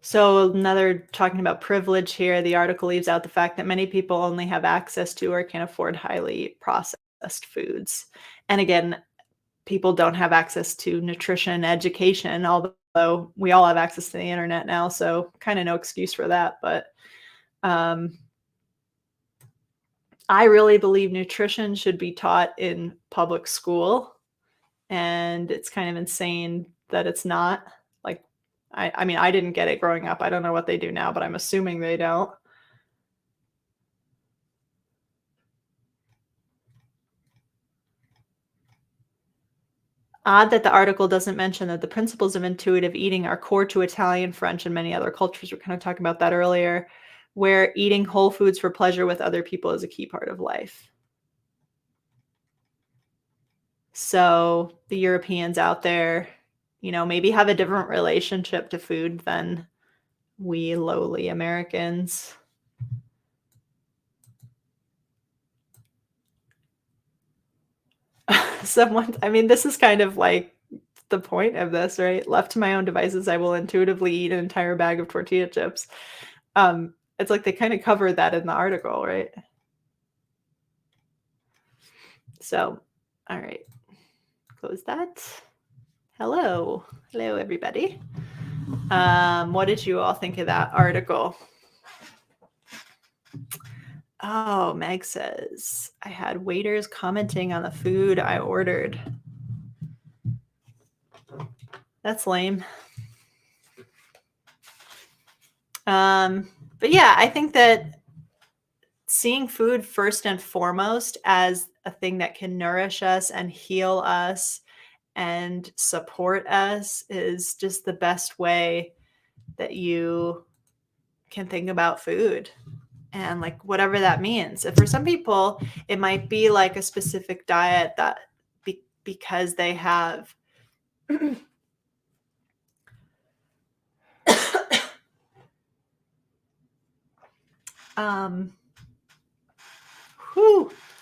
So another talking about privilege here, the article leaves out the fact that many people only have access to or can afford highly processed foods. And again, people don't have access to nutrition education, although we all have access to the internet now, so kind of no excuse for that. But um, I really believe nutrition should be taught in public school, and it's kind of insane that it's not. Like, I mean, I didn't get it growing up. I don't know what they do now, but I'm assuming they don't. Odd that the article doesn't mention that the principles of intuitive eating are core to Italian, French, and many other cultures. We're kind of talking about that earlier, where eating whole foods for pleasure with other people is a key part of life. So the Europeans out there, maybe have a different relationship to food than we lowly Americans. I mean, this is kind of like the point of this, right? Left to my own devices, I will intuitively eat an entire bag of tortilla chips. It's like they kind of covered that in the article, right? So, all right, close that. Hello, everybody. What did you all think of that article? Oh, Meg says, I had waiters commenting on the food I ordered. That's lame. But yeah, I think that seeing food first and foremost as a thing that can nourish us and heal us and support us is just the best way that you can think about food. And like whatever that means. And for some people, it might be like a specific diet that because they have I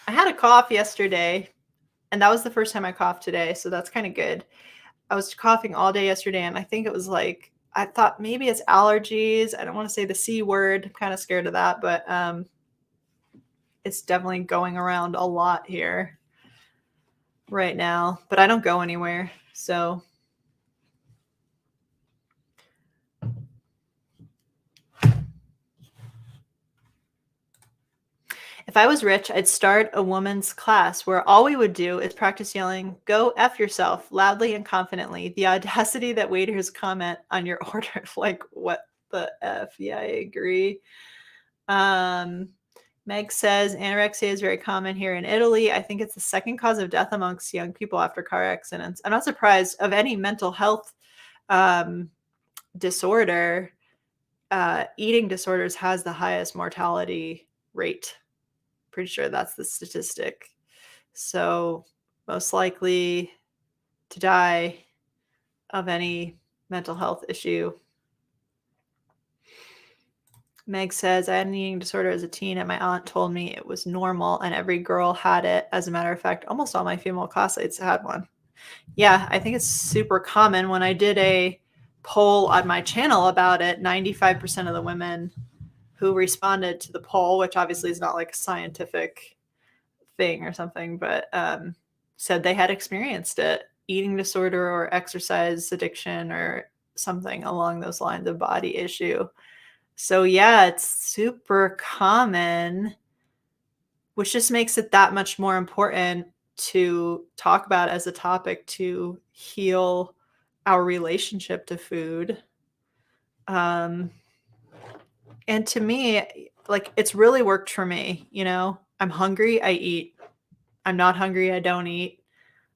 had a cough yesterday, and that was the first time I coughed today, so that's kind of good. I was coughing all day yesterday, and I think it was like I thought maybe it's allergies. I don't want to say the C word. I'm kind of scared of that, but it's definitely going around a lot here right now. But I don't go anywhere, so if I was rich, I'd start a woman's class where all we would do is practice yelling, "Go F yourself," loudly and confidently. The audacity that waiters comment on your order. Like, what the F? Yeah, I agree. Meg says anorexia is very common here in Italy. I think it's the second cause of death amongst young people after car accidents. I'm not surprised of any mental health disorder. Eating disorders has the highest mortality rate. Pretty sure that's the statistic. So most likely to die of any mental health issue. Meg says, I had an eating disorder as a teen, and my aunt told me it was normal, and every girl had it. As a matter of fact, almost all my female classmates had one. Yeah, I think it's super common. When I did a poll on my channel about it, 95% of the women who responded to the poll, which obviously is not like a scientific thing or something, but said they had experienced it, eating disorder or exercise addiction or something along those lines of body issue. So yeah, it's super common, which just makes it that much more important to talk about as a topic to heal our relationship to food. And to me, like it's really worked for me, I'm hungry, I eat. I'm not hungry, I don't eat.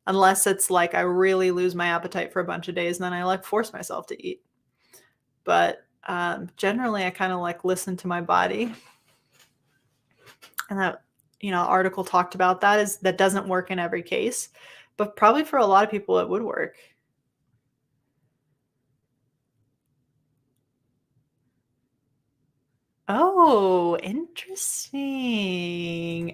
Unless it's like I really lose my appetite for a bunch of days, and then I like force myself to eat. But generally, I kind of like listen to my body. And that, article talked about that doesn't work in every case, but probably for a lot of people it would work. Oh, interesting.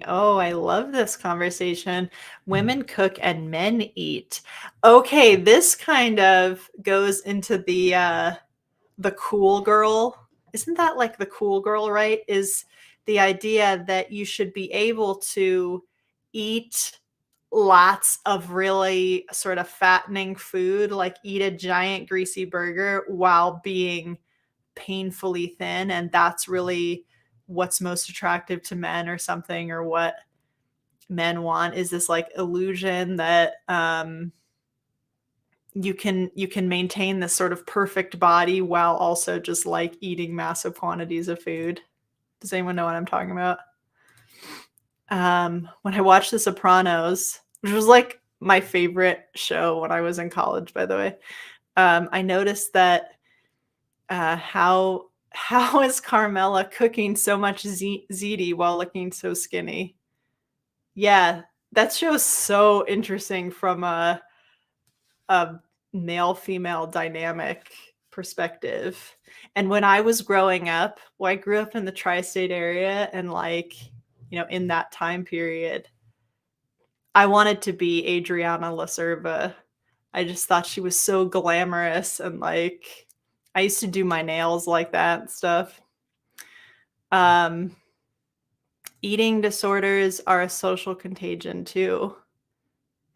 Oh, I love this conversation. Women cook and men eat. Okay, this kind of goes into the the cool girl. Isn't that like the cool girl, right? Is the idea that you should be able to eat lots of really sort of fattening food, like eat a giant greasy burger while being painfully thin. And that's really what's most attractive to men or something, or what men want is this like illusion that you can maintain this sort of perfect body while also just like eating massive quantities of food. Does anyone know what I'm talking about? When I watched The Sopranos, which was like my favorite show when I was in college, by the way, I noticed that how is Carmela cooking so much ziti while looking so skinny? Yeah, that show is so interesting from a male female dynamic perspective. And when I was growing up, well, I grew up in the tri-state area, and like, in that time period, I wanted to be Adriana Lacerva. I just thought she was so glamorous, and like I used to do my nails like that and stuff. Um Eating disorders are a social contagion too.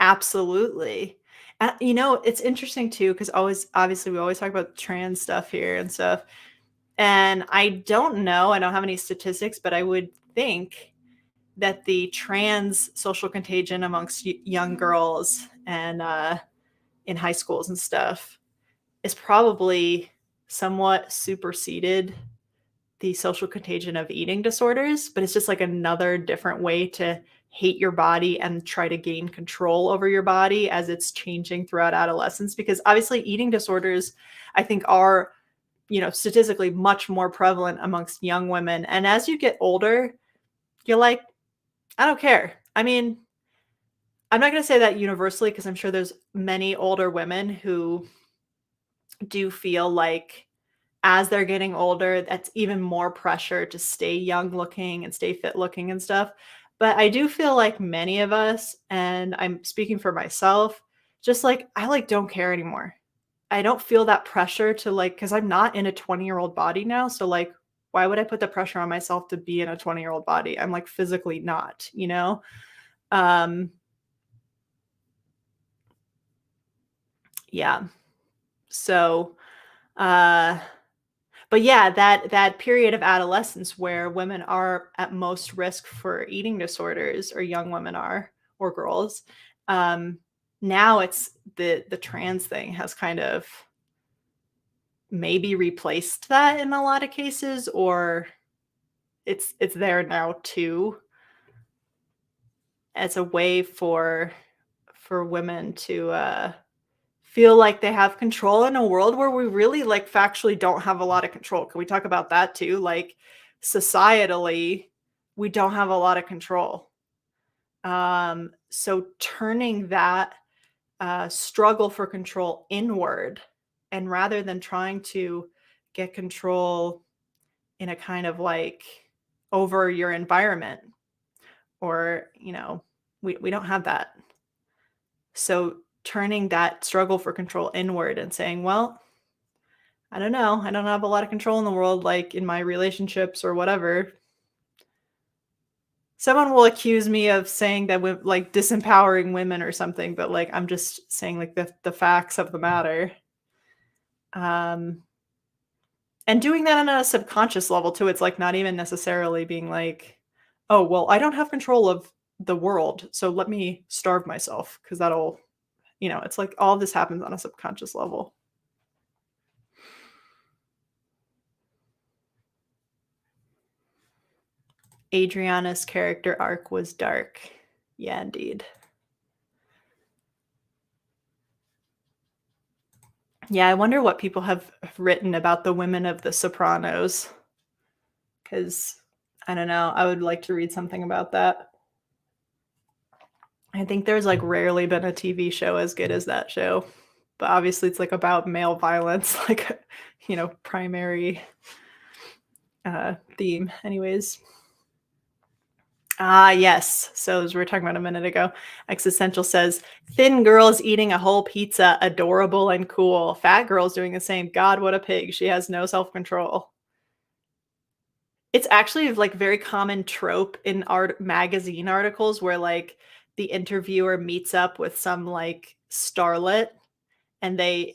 Absolutely. It's interesting too, because always obviously we always talk about trans stuff here and stuff. And I don't have any statistics, but I would think that the trans social contagion amongst young girls and in high schools and stuff is probably somewhat superseded the social contagion of eating disorders, but it's just like another different way to hate your body and try to gain control over your body as it's changing throughout adolescence. Because obviously, eating disorders, I think, are, statistically much more prevalent amongst young women. And as you get older, you're like, I don't care. I mean, I'm not going to say that universally, because I'm sure there's many older women who do feel like as they're getting older, that's even more pressure to stay young looking and stay fit looking and stuff. But I do feel like many of us, and I'm speaking for myself, just like I like don't care anymore. I don't feel that pressure to like, because I'm not in a 20-year-old body now. So like, why would I put the pressure on myself to be in a 20-year-old body? I'm like physically not. Um, yeah. So, uh, but yeah, that period of adolescence where women are at most risk for eating disorders, or young women are, or girls, um, now it's the trans thing has kind of maybe replaced that in a lot of cases, or it's there now too, as a way for women to feel like they have control in a world where we really like factually don't have a lot of control. Can we talk about that too? Like societally, we don't have a lot of control. So turning that struggle for control inward, and rather than trying to get control in a kind of like over your environment, or we don't have that. So turning that struggle for control inward and saying, well, I don't know, I don't have a lot of control in the world, like in my relationships or whatever. Someone will accuse me of saying that we're like disempowering women or something, but like I'm just saying like the facts of the matter. Um and doing that on a subconscious level too. It's like not even necessarily being like, oh, well, I don't have control of the world, so let me starve myself, because that'll, it's like all this happens on a subconscious level. Adriana's character arc was dark. Yeah, indeed. Yeah, I wonder what people have written about the women of The Sopranos, because I don't know. I would like to read something about that. I think there's like rarely been a TV show as good as that show. But obviously it's like about male violence, like, primary theme. Anyways, Ah, yes. So as we were talking about a minute ago, Existential says, "Thin girls eating a whole pizza, adorable and cool. Fat girls doing the same. God, what a pig. She has no self-control." It's actually, like, very common trope in art magazine articles where, like, the interviewer meets up with some, like, starlet, and they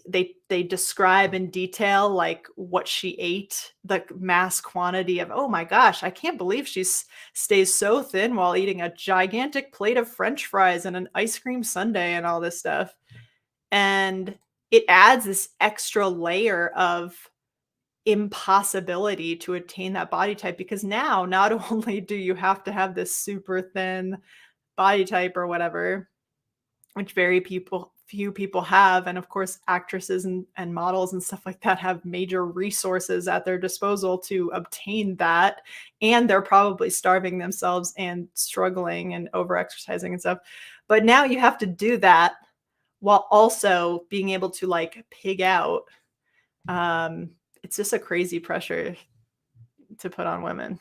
describe in detail, like, what she ate, the mass quantity of, "Oh my gosh, I can't believe stays so thin while eating a gigantic plate of french fries and an ice cream sundae," and all this stuff, and it adds this extra layer of impossibility to attain that body type because now not only do you have to have this super thin body type or whatever, which very people few people have, and of course actresses and models and stuff like that have major resources at their disposal to obtain that, and they're probably starving themselves and struggling and over exercising and stuff. But now you have to do that while also being able to like pig out. It's just a crazy pressure to put on women.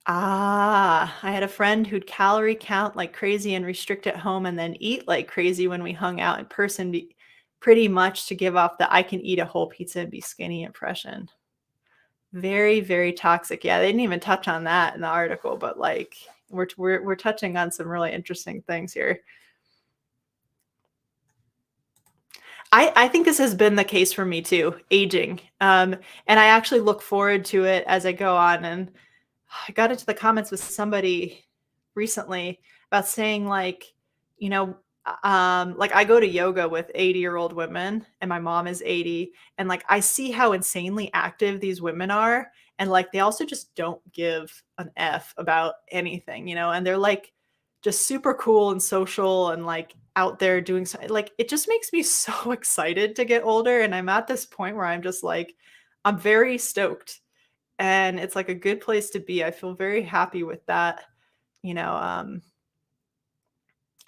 Ah, I had a friend who'd calorie count like crazy and restrict at home and then eat like crazy when we hung out in person, pretty much to give off the I can eat a whole pizza and be skinny impression. Very, very toxic. Yeah, they didn't even touch on that in the article, but like we're touching on some really interesting things here. I think this has been the case for me too, aging. And I actually look forward to it as I go on. And I got into the comments with somebody recently about saying like, you know, like I go to yoga with 80-year-old women and my mom is 80 and like I see how insanely active these women are and like they also just don't give an F about anything, and they're like just super cool and social and like out there doing so like it just makes me so excited to get older and I'm at this point where I'm just like I'm very stoked and it's like a good place to be. I feel very happy with that. You know,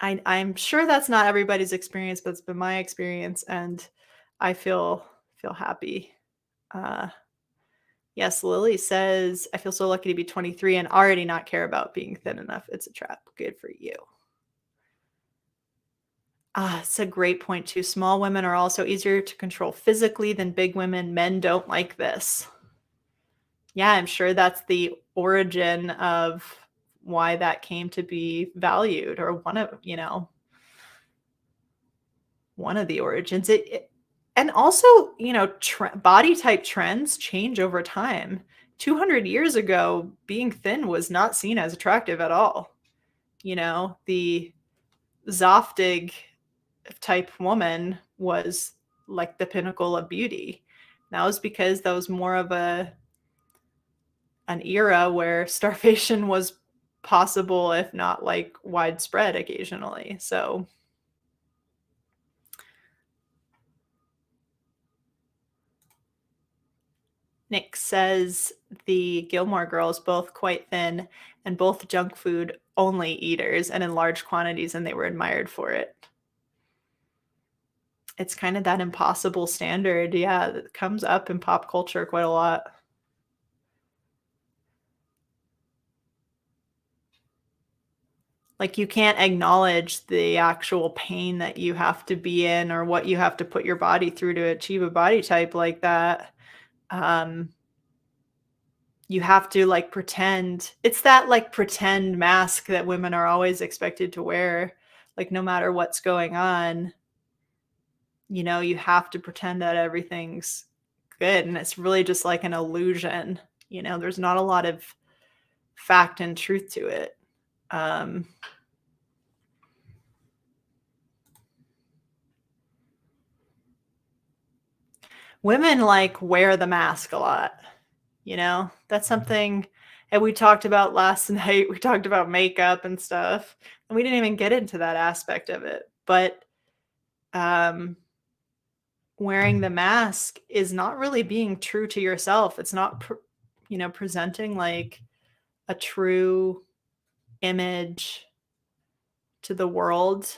I'm sure that's not everybody's experience, but it's been my experience, and I feel happy. Uh, yes, Lily says, "I feel so lucky to be 23 and already not care about being thin enough. It's a trap. Good for you." Ah, it's a great point too. Small women are also easier to control physically than big women. Men don't like this. Yeah, I'm sure that's the origin of why that came to be valued or one of the origins. And also, body type trends change over time. 200 years ago, being thin was not seen as attractive at all. The Zoftig type woman was like the pinnacle of beauty. That was because that was more of an era where starvation was possible, if not like widespread occasionally. So Nick says the Gilmore Girls both quite thin and both junk food only eaters and in large quantities, and they were admired for it. It's kind of that impossible standard, yeah, that comes up in pop culture quite a lot. Like, you can't acknowledge the actual pain that you have to be in or what you have to put your body through to achieve a body type like that. Um, you have to, like, pretend it's that, like, pretend mask that women are always expected to wear, like, no matter what's going on, you have to pretend that everything's good, and it's really just like an illusion, there's not a lot of fact and truth to it. Um Women, like, wear the mask a lot, That's something and we talked about last night, we talked about makeup and stuff, and we didn't even get into that aspect of it, but, um, wearing the mask is not really being true to yourself, it's not presenting, like, a true image to the world,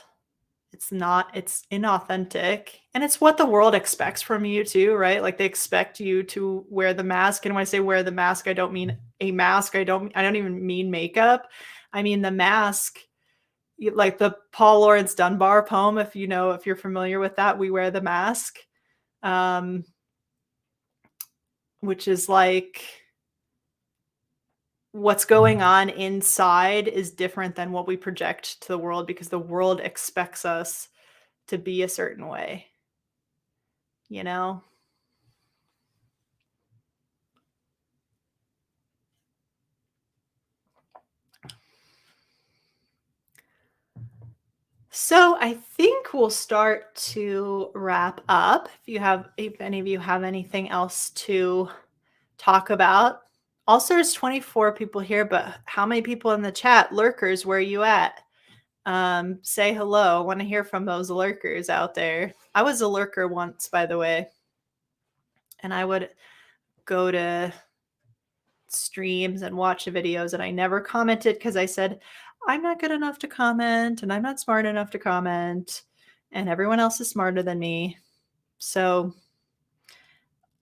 It's inauthentic, and it's what the world expects from you too, right? Like, they expect you to wear the mask, and when I say wear the mask, I don't mean a mask, I don't even mean makeup. I mean the mask, like the Paul Laurence Dunbar poem, if you're familiar with that, "We Wear the Mask," um, which is like what's going on inside is different than what we project to the world because the world expects us to be a certain way, you know? So I think we'll start to wrap up. If any of you have anything else to talk about. Also, there's 24 people here, but how many people in the chat? Lurkers, where are you at? Say hello. I want to hear from those lurkers out there. I was a lurker once, by the way, and I would go to streams and watch the videos, and I never commented because I said, I'm not good enough to comment, and I'm not smart enough to comment, and everyone else is smarter than me. So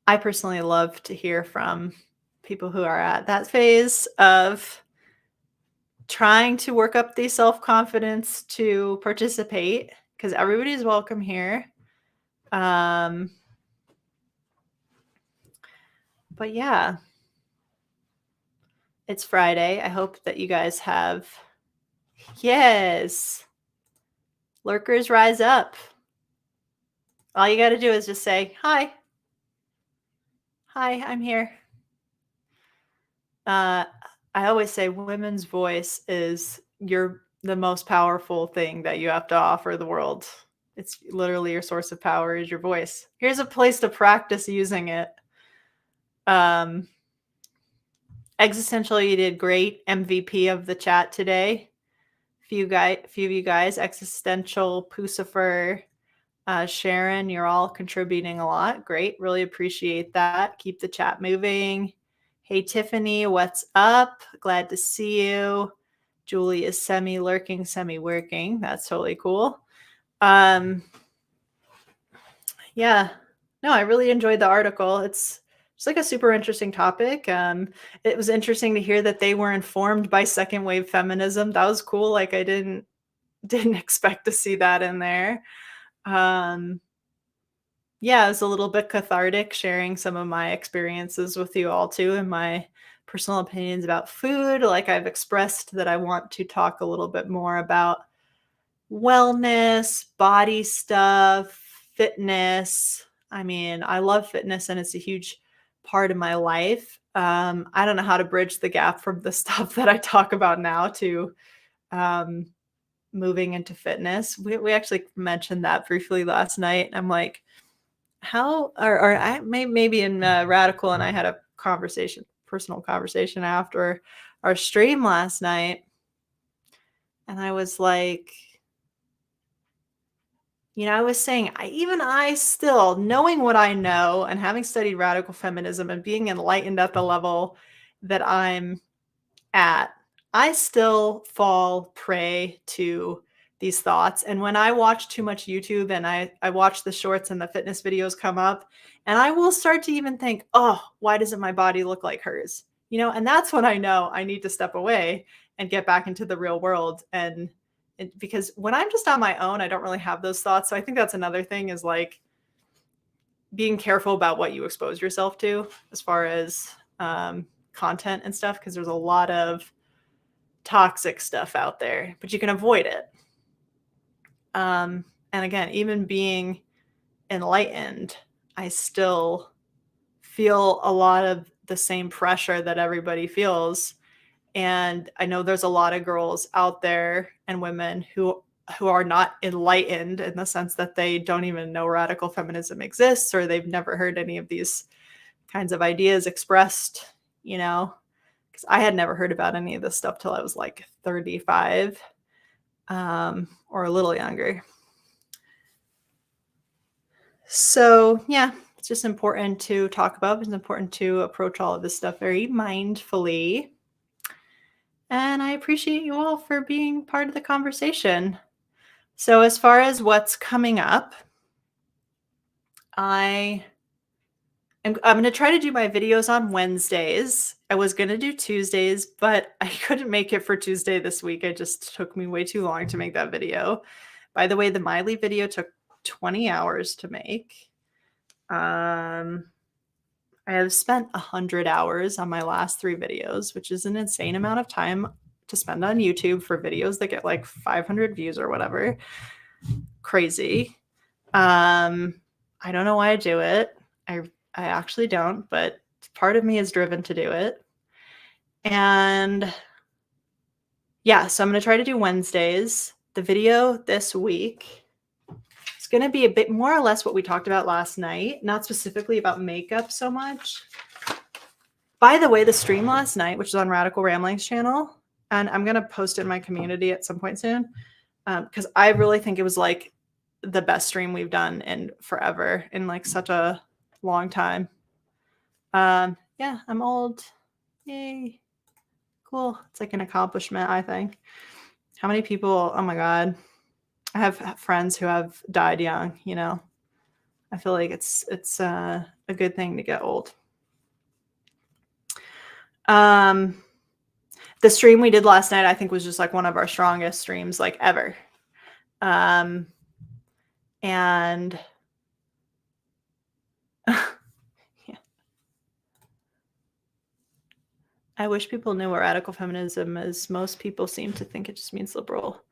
I personally love to hear from people who are at that phase of trying to work up the self-confidence to participate because everybody's welcome here. Um, but yeah, it's Friday. I hope that you guys have, yes, lurkers rise up. All you got to do is just say, hi, I'm here. Uh, I always say women's voice is the most powerful thing that you have to offer the world. It's literally your source of power is your voice. Here's a place to practice using it. Existential, you did great. MVP of the chat today. Few of you guys, Existential, Pucifer, Sharon, you're all contributing a lot. Great. Really appreciate that. Keep the chat moving. Hey, Tiffany, what's up? Glad to see you. Julie is semi-lurking, semi-working. That's totally cool. Yeah. No, I really enjoyed the article. It's like a super interesting topic. It was interesting to hear that they were informed by second wave feminism. That was cool. Like I didn't expect to see that in there. Yeah, it was a little bit cathartic sharing some of my experiences with you all too and my personal opinions about food. Like I've expressed that I want to talk a little bit more about wellness, body stuff, fitness. I mean, I love fitness and it's a huge part of my life. I don't know how to bridge the gap from the stuff that I talk about now to moving into fitness. We actually mentioned that briefly last night. I'm like, how or I maybe in Radical and I had a personal conversation after our stream last night, and I was like, I was saying, I still, knowing what I know and having studied radical feminism and being enlightened at the level that I'm at, I still fall prey to these thoughts. And when I watch too much YouTube and I watch the shorts and the fitness videos come up, and I will start to even think, oh, why doesn't my body look like hers? And that's when I know I need to step away and get back into the real world. And because when I'm just on my own, I don't really have those thoughts. So I think that's another thing is like being careful about what you expose yourself to as far as content and stuff, because there's a lot of toxic stuff out there, but you can avoid it. And again, even being enlightened, I still feel a lot of the same pressure that everybody feels. And I know there's a lot of girls out there and women who are not enlightened in the sense that they don't even know radical feminism exists or they've never heard any of these kinds of ideas expressed, because I had never heard about any of this stuff till I was like 35 or a little younger. So yeah, it's just important to talk about. It's important to approach all of this stuff very mindfully. And I appreciate you all for being part of the conversation. So as far as what's coming up, I'm gonna try to do my videos on Wednesdays. I was gonna do Tuesdays, but I couldn't make it for Tuesday this week. It just took me way too long to make that video. By the way, the Miley video took 20 hours to make. I have spent 100 hours on my last 3 videos, which is an insane amount of time to spend on YouTube for videos that get like 500 views or whatever. Crazy. I don't know why I do it. I actually don't, but part of me is driven to do it. And yeah, so I'm going to try to do Wednesdays. The video this week is going to be a bit more or less what we talked about last night, not specifically about makeup so much. By the way, the stream last night, which is on Radical Ramblings channel, and I'm going to post it in my community at some point soon, because I really think it was like the best stream we've done in forever, in like such a long time. Yeah, I'm old. Yay. Cool. It's like an accomplishment, I think. How many people, oh my God. I have friends who have died young, you know. I feel like it's a good thing to get old. The stream we did last night, I think, was just like one of our strongest streams like ever. And yeah. I wish people knew what radical feminism is. Most people seem to think it just means liberal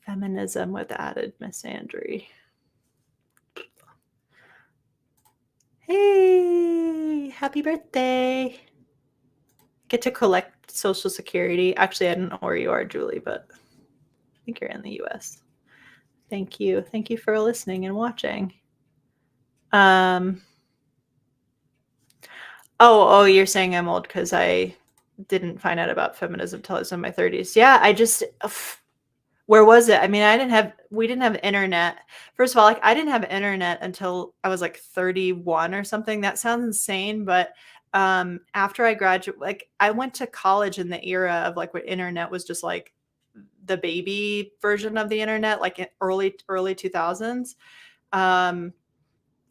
feminism with added misandry. Hey, happy birthday. Get to collect Social Security. Actually, I don't know where you are, Julie, but I think you're in the US. Thank you. Thank you for listening and watching. Oh, you're saying I'm old because I didn't find out about feminism till I was in my 30s. Yeah, where was it? I mean, we didn't have internet. First of all, like I didn't have internet until I was like 31 or something. That sounds insane, but after I graduated, like I went to college in the era of like what internet was just like the baby version of the internet, like in early 2000s. And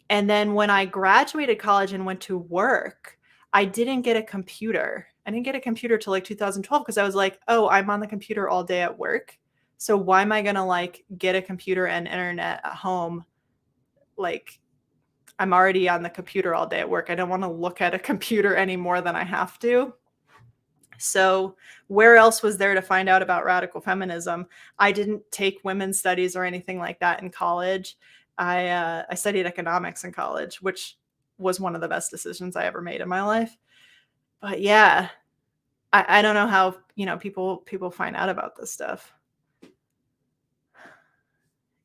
then when I graduated college and went to work, I didn't get a computer. I didn't get a computer till like 2012 because I was like, oh, I'm on the computer all day at work. So why am I going to like get a computer and internet at home? Like I'm already on the computer all day at work. I don't want to look at a computer any more than I have to. So where else was there to find out about radical feminism? I didn't take women's studies or anything like that in college. I studied economics in college, which was one of the best decisions I ever made in my life. But yeah, I don't know how, you know, people find out about this stuff.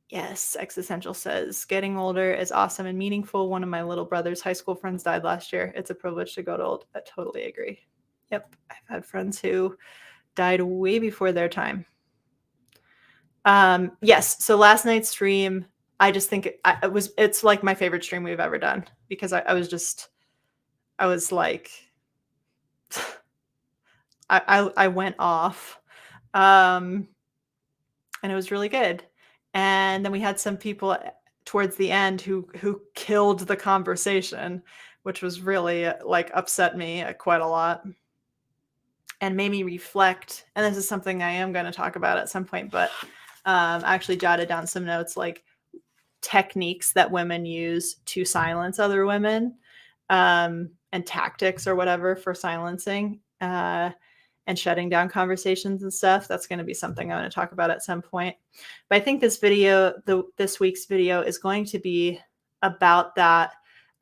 Yes, Existential says, getting older is awesome and meaningful. One of my little brother's high school friends died last year. It's a privilege to go to old. I totally agree. Yep, I've had friends who died way before their time. Yes, so last night's stream, I just think it's like my favorite stream we've ever done because I was like, I went off, and it was really good. And then we had some people towards the end who killed the conversation, which was really like upset me quite a lot and made me reflect. And this is something I am going to talk about at some point, but I actually jotted down some notes like techniques that women use to silence other women, and tactics or whatever for silencing and shutting down conversations and stuff. That's going to be something I'm going to talk about at some point. But I think this week's video is going to be about that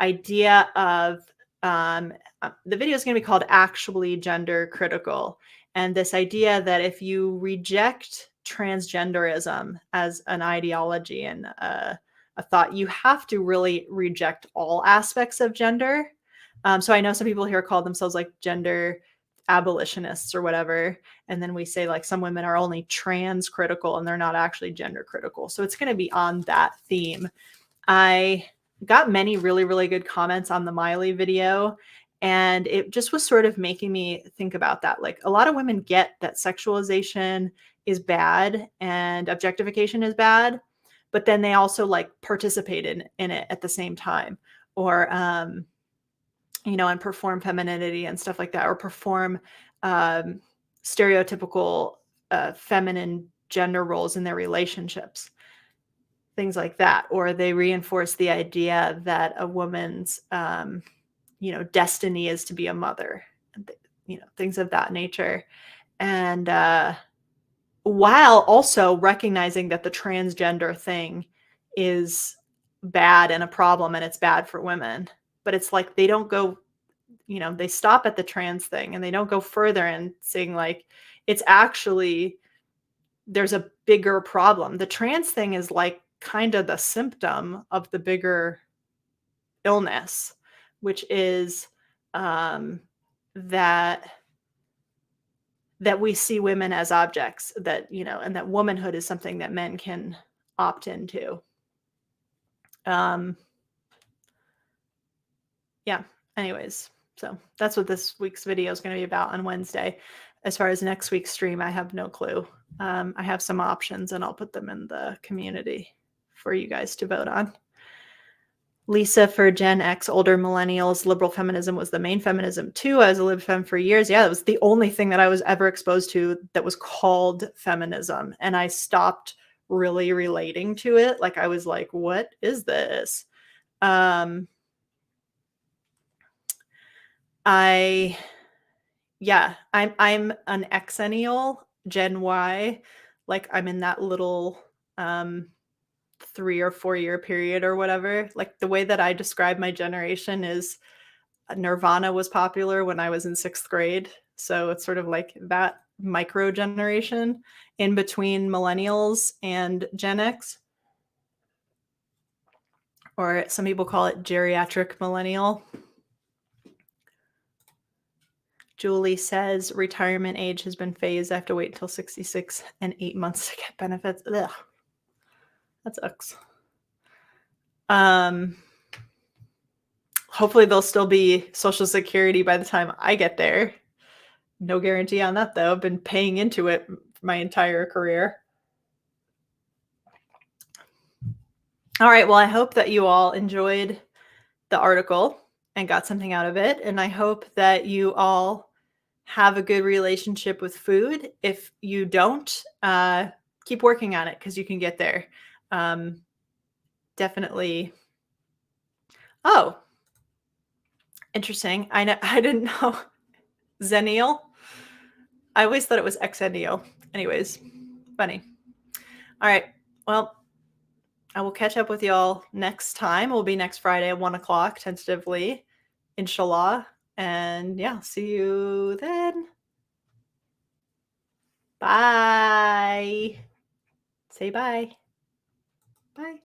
idea of, the video is going to be called Actually Gender Critical. And this idea that if you reject transgenderism as an ideology and a thought, you have to really reject all aspects of gender. So I know some people here call themselves like gender abolitionists or whatever. And then we say like some women are only trans critical and they're not actually gender critical. So it's going to be on that theme. I got many really, really good comments on the Miley video. And it just was sort of making me think about that. Like a lot of women get that sexualization is bad and objectification is bad, but then they also like participate in it at the same time, or and perform femininity and stuff like that, or perform um, stereotypical feminine gender roles in their relationships, things like that, or they reinforce the idea that a woman's destiny is to be a mother, and things of that nature. And while also recognizing that the transgender thing is bad and a problem and it's bad for women, but it's like they don't go, they stop at the trans thing and they don't go further and saying like it's actually, there's a bigger problem. The trans thing is like kind of the symptom of the bigger illness, which is um, that we see women as objects, that and that womanhood is something that men can opt into. Um, yeah. Anyways, so that's what this week's video is going to be about on Wednesday. As far as next week's stream, I have no clue. I have some options and I'll put them in the community for you guys to vote on. Lisa, for Gen X, older millennials, liberal feminism was the main feminism too. I was a lib fem for years. Yeah, it was the only thing that I was ever exposed to that was called feminism. And I stopped really relating to it. Like I was like, what is this? I'm an Xennial, Gen Y. Like I'm in that little 3 or 4 year period or whatever. Like the way that I describe my generation is Nirvana was popular when I was in 6th grade. So it's sort of like that micro generation in between millennials and Gen X. Or some people call it geriatric millennial. Julie says retirement age has been phased. I have to wait until 66 and 8 months to get benefits. Ugh. That sucks. Hopefully there'll still be Social Security by the time I get there. No guarantee on that though. I've been paying into it my entire career. All right. Well, I hope that you all enjoyed the article and got something out of it. And I hope that you all have a good relationship with food. If you don't, keep working on it because you can get there. Definitely. Oh, interesting. I didn't know. Zennial. I always thought it was Xennial. Anyways, funny. All right. Well, I will catch up with y'all next time. It will be next Friday at 1 o'clock, tentatively, inshallah. And yeah, see you then. Bye. Say bye. Bye.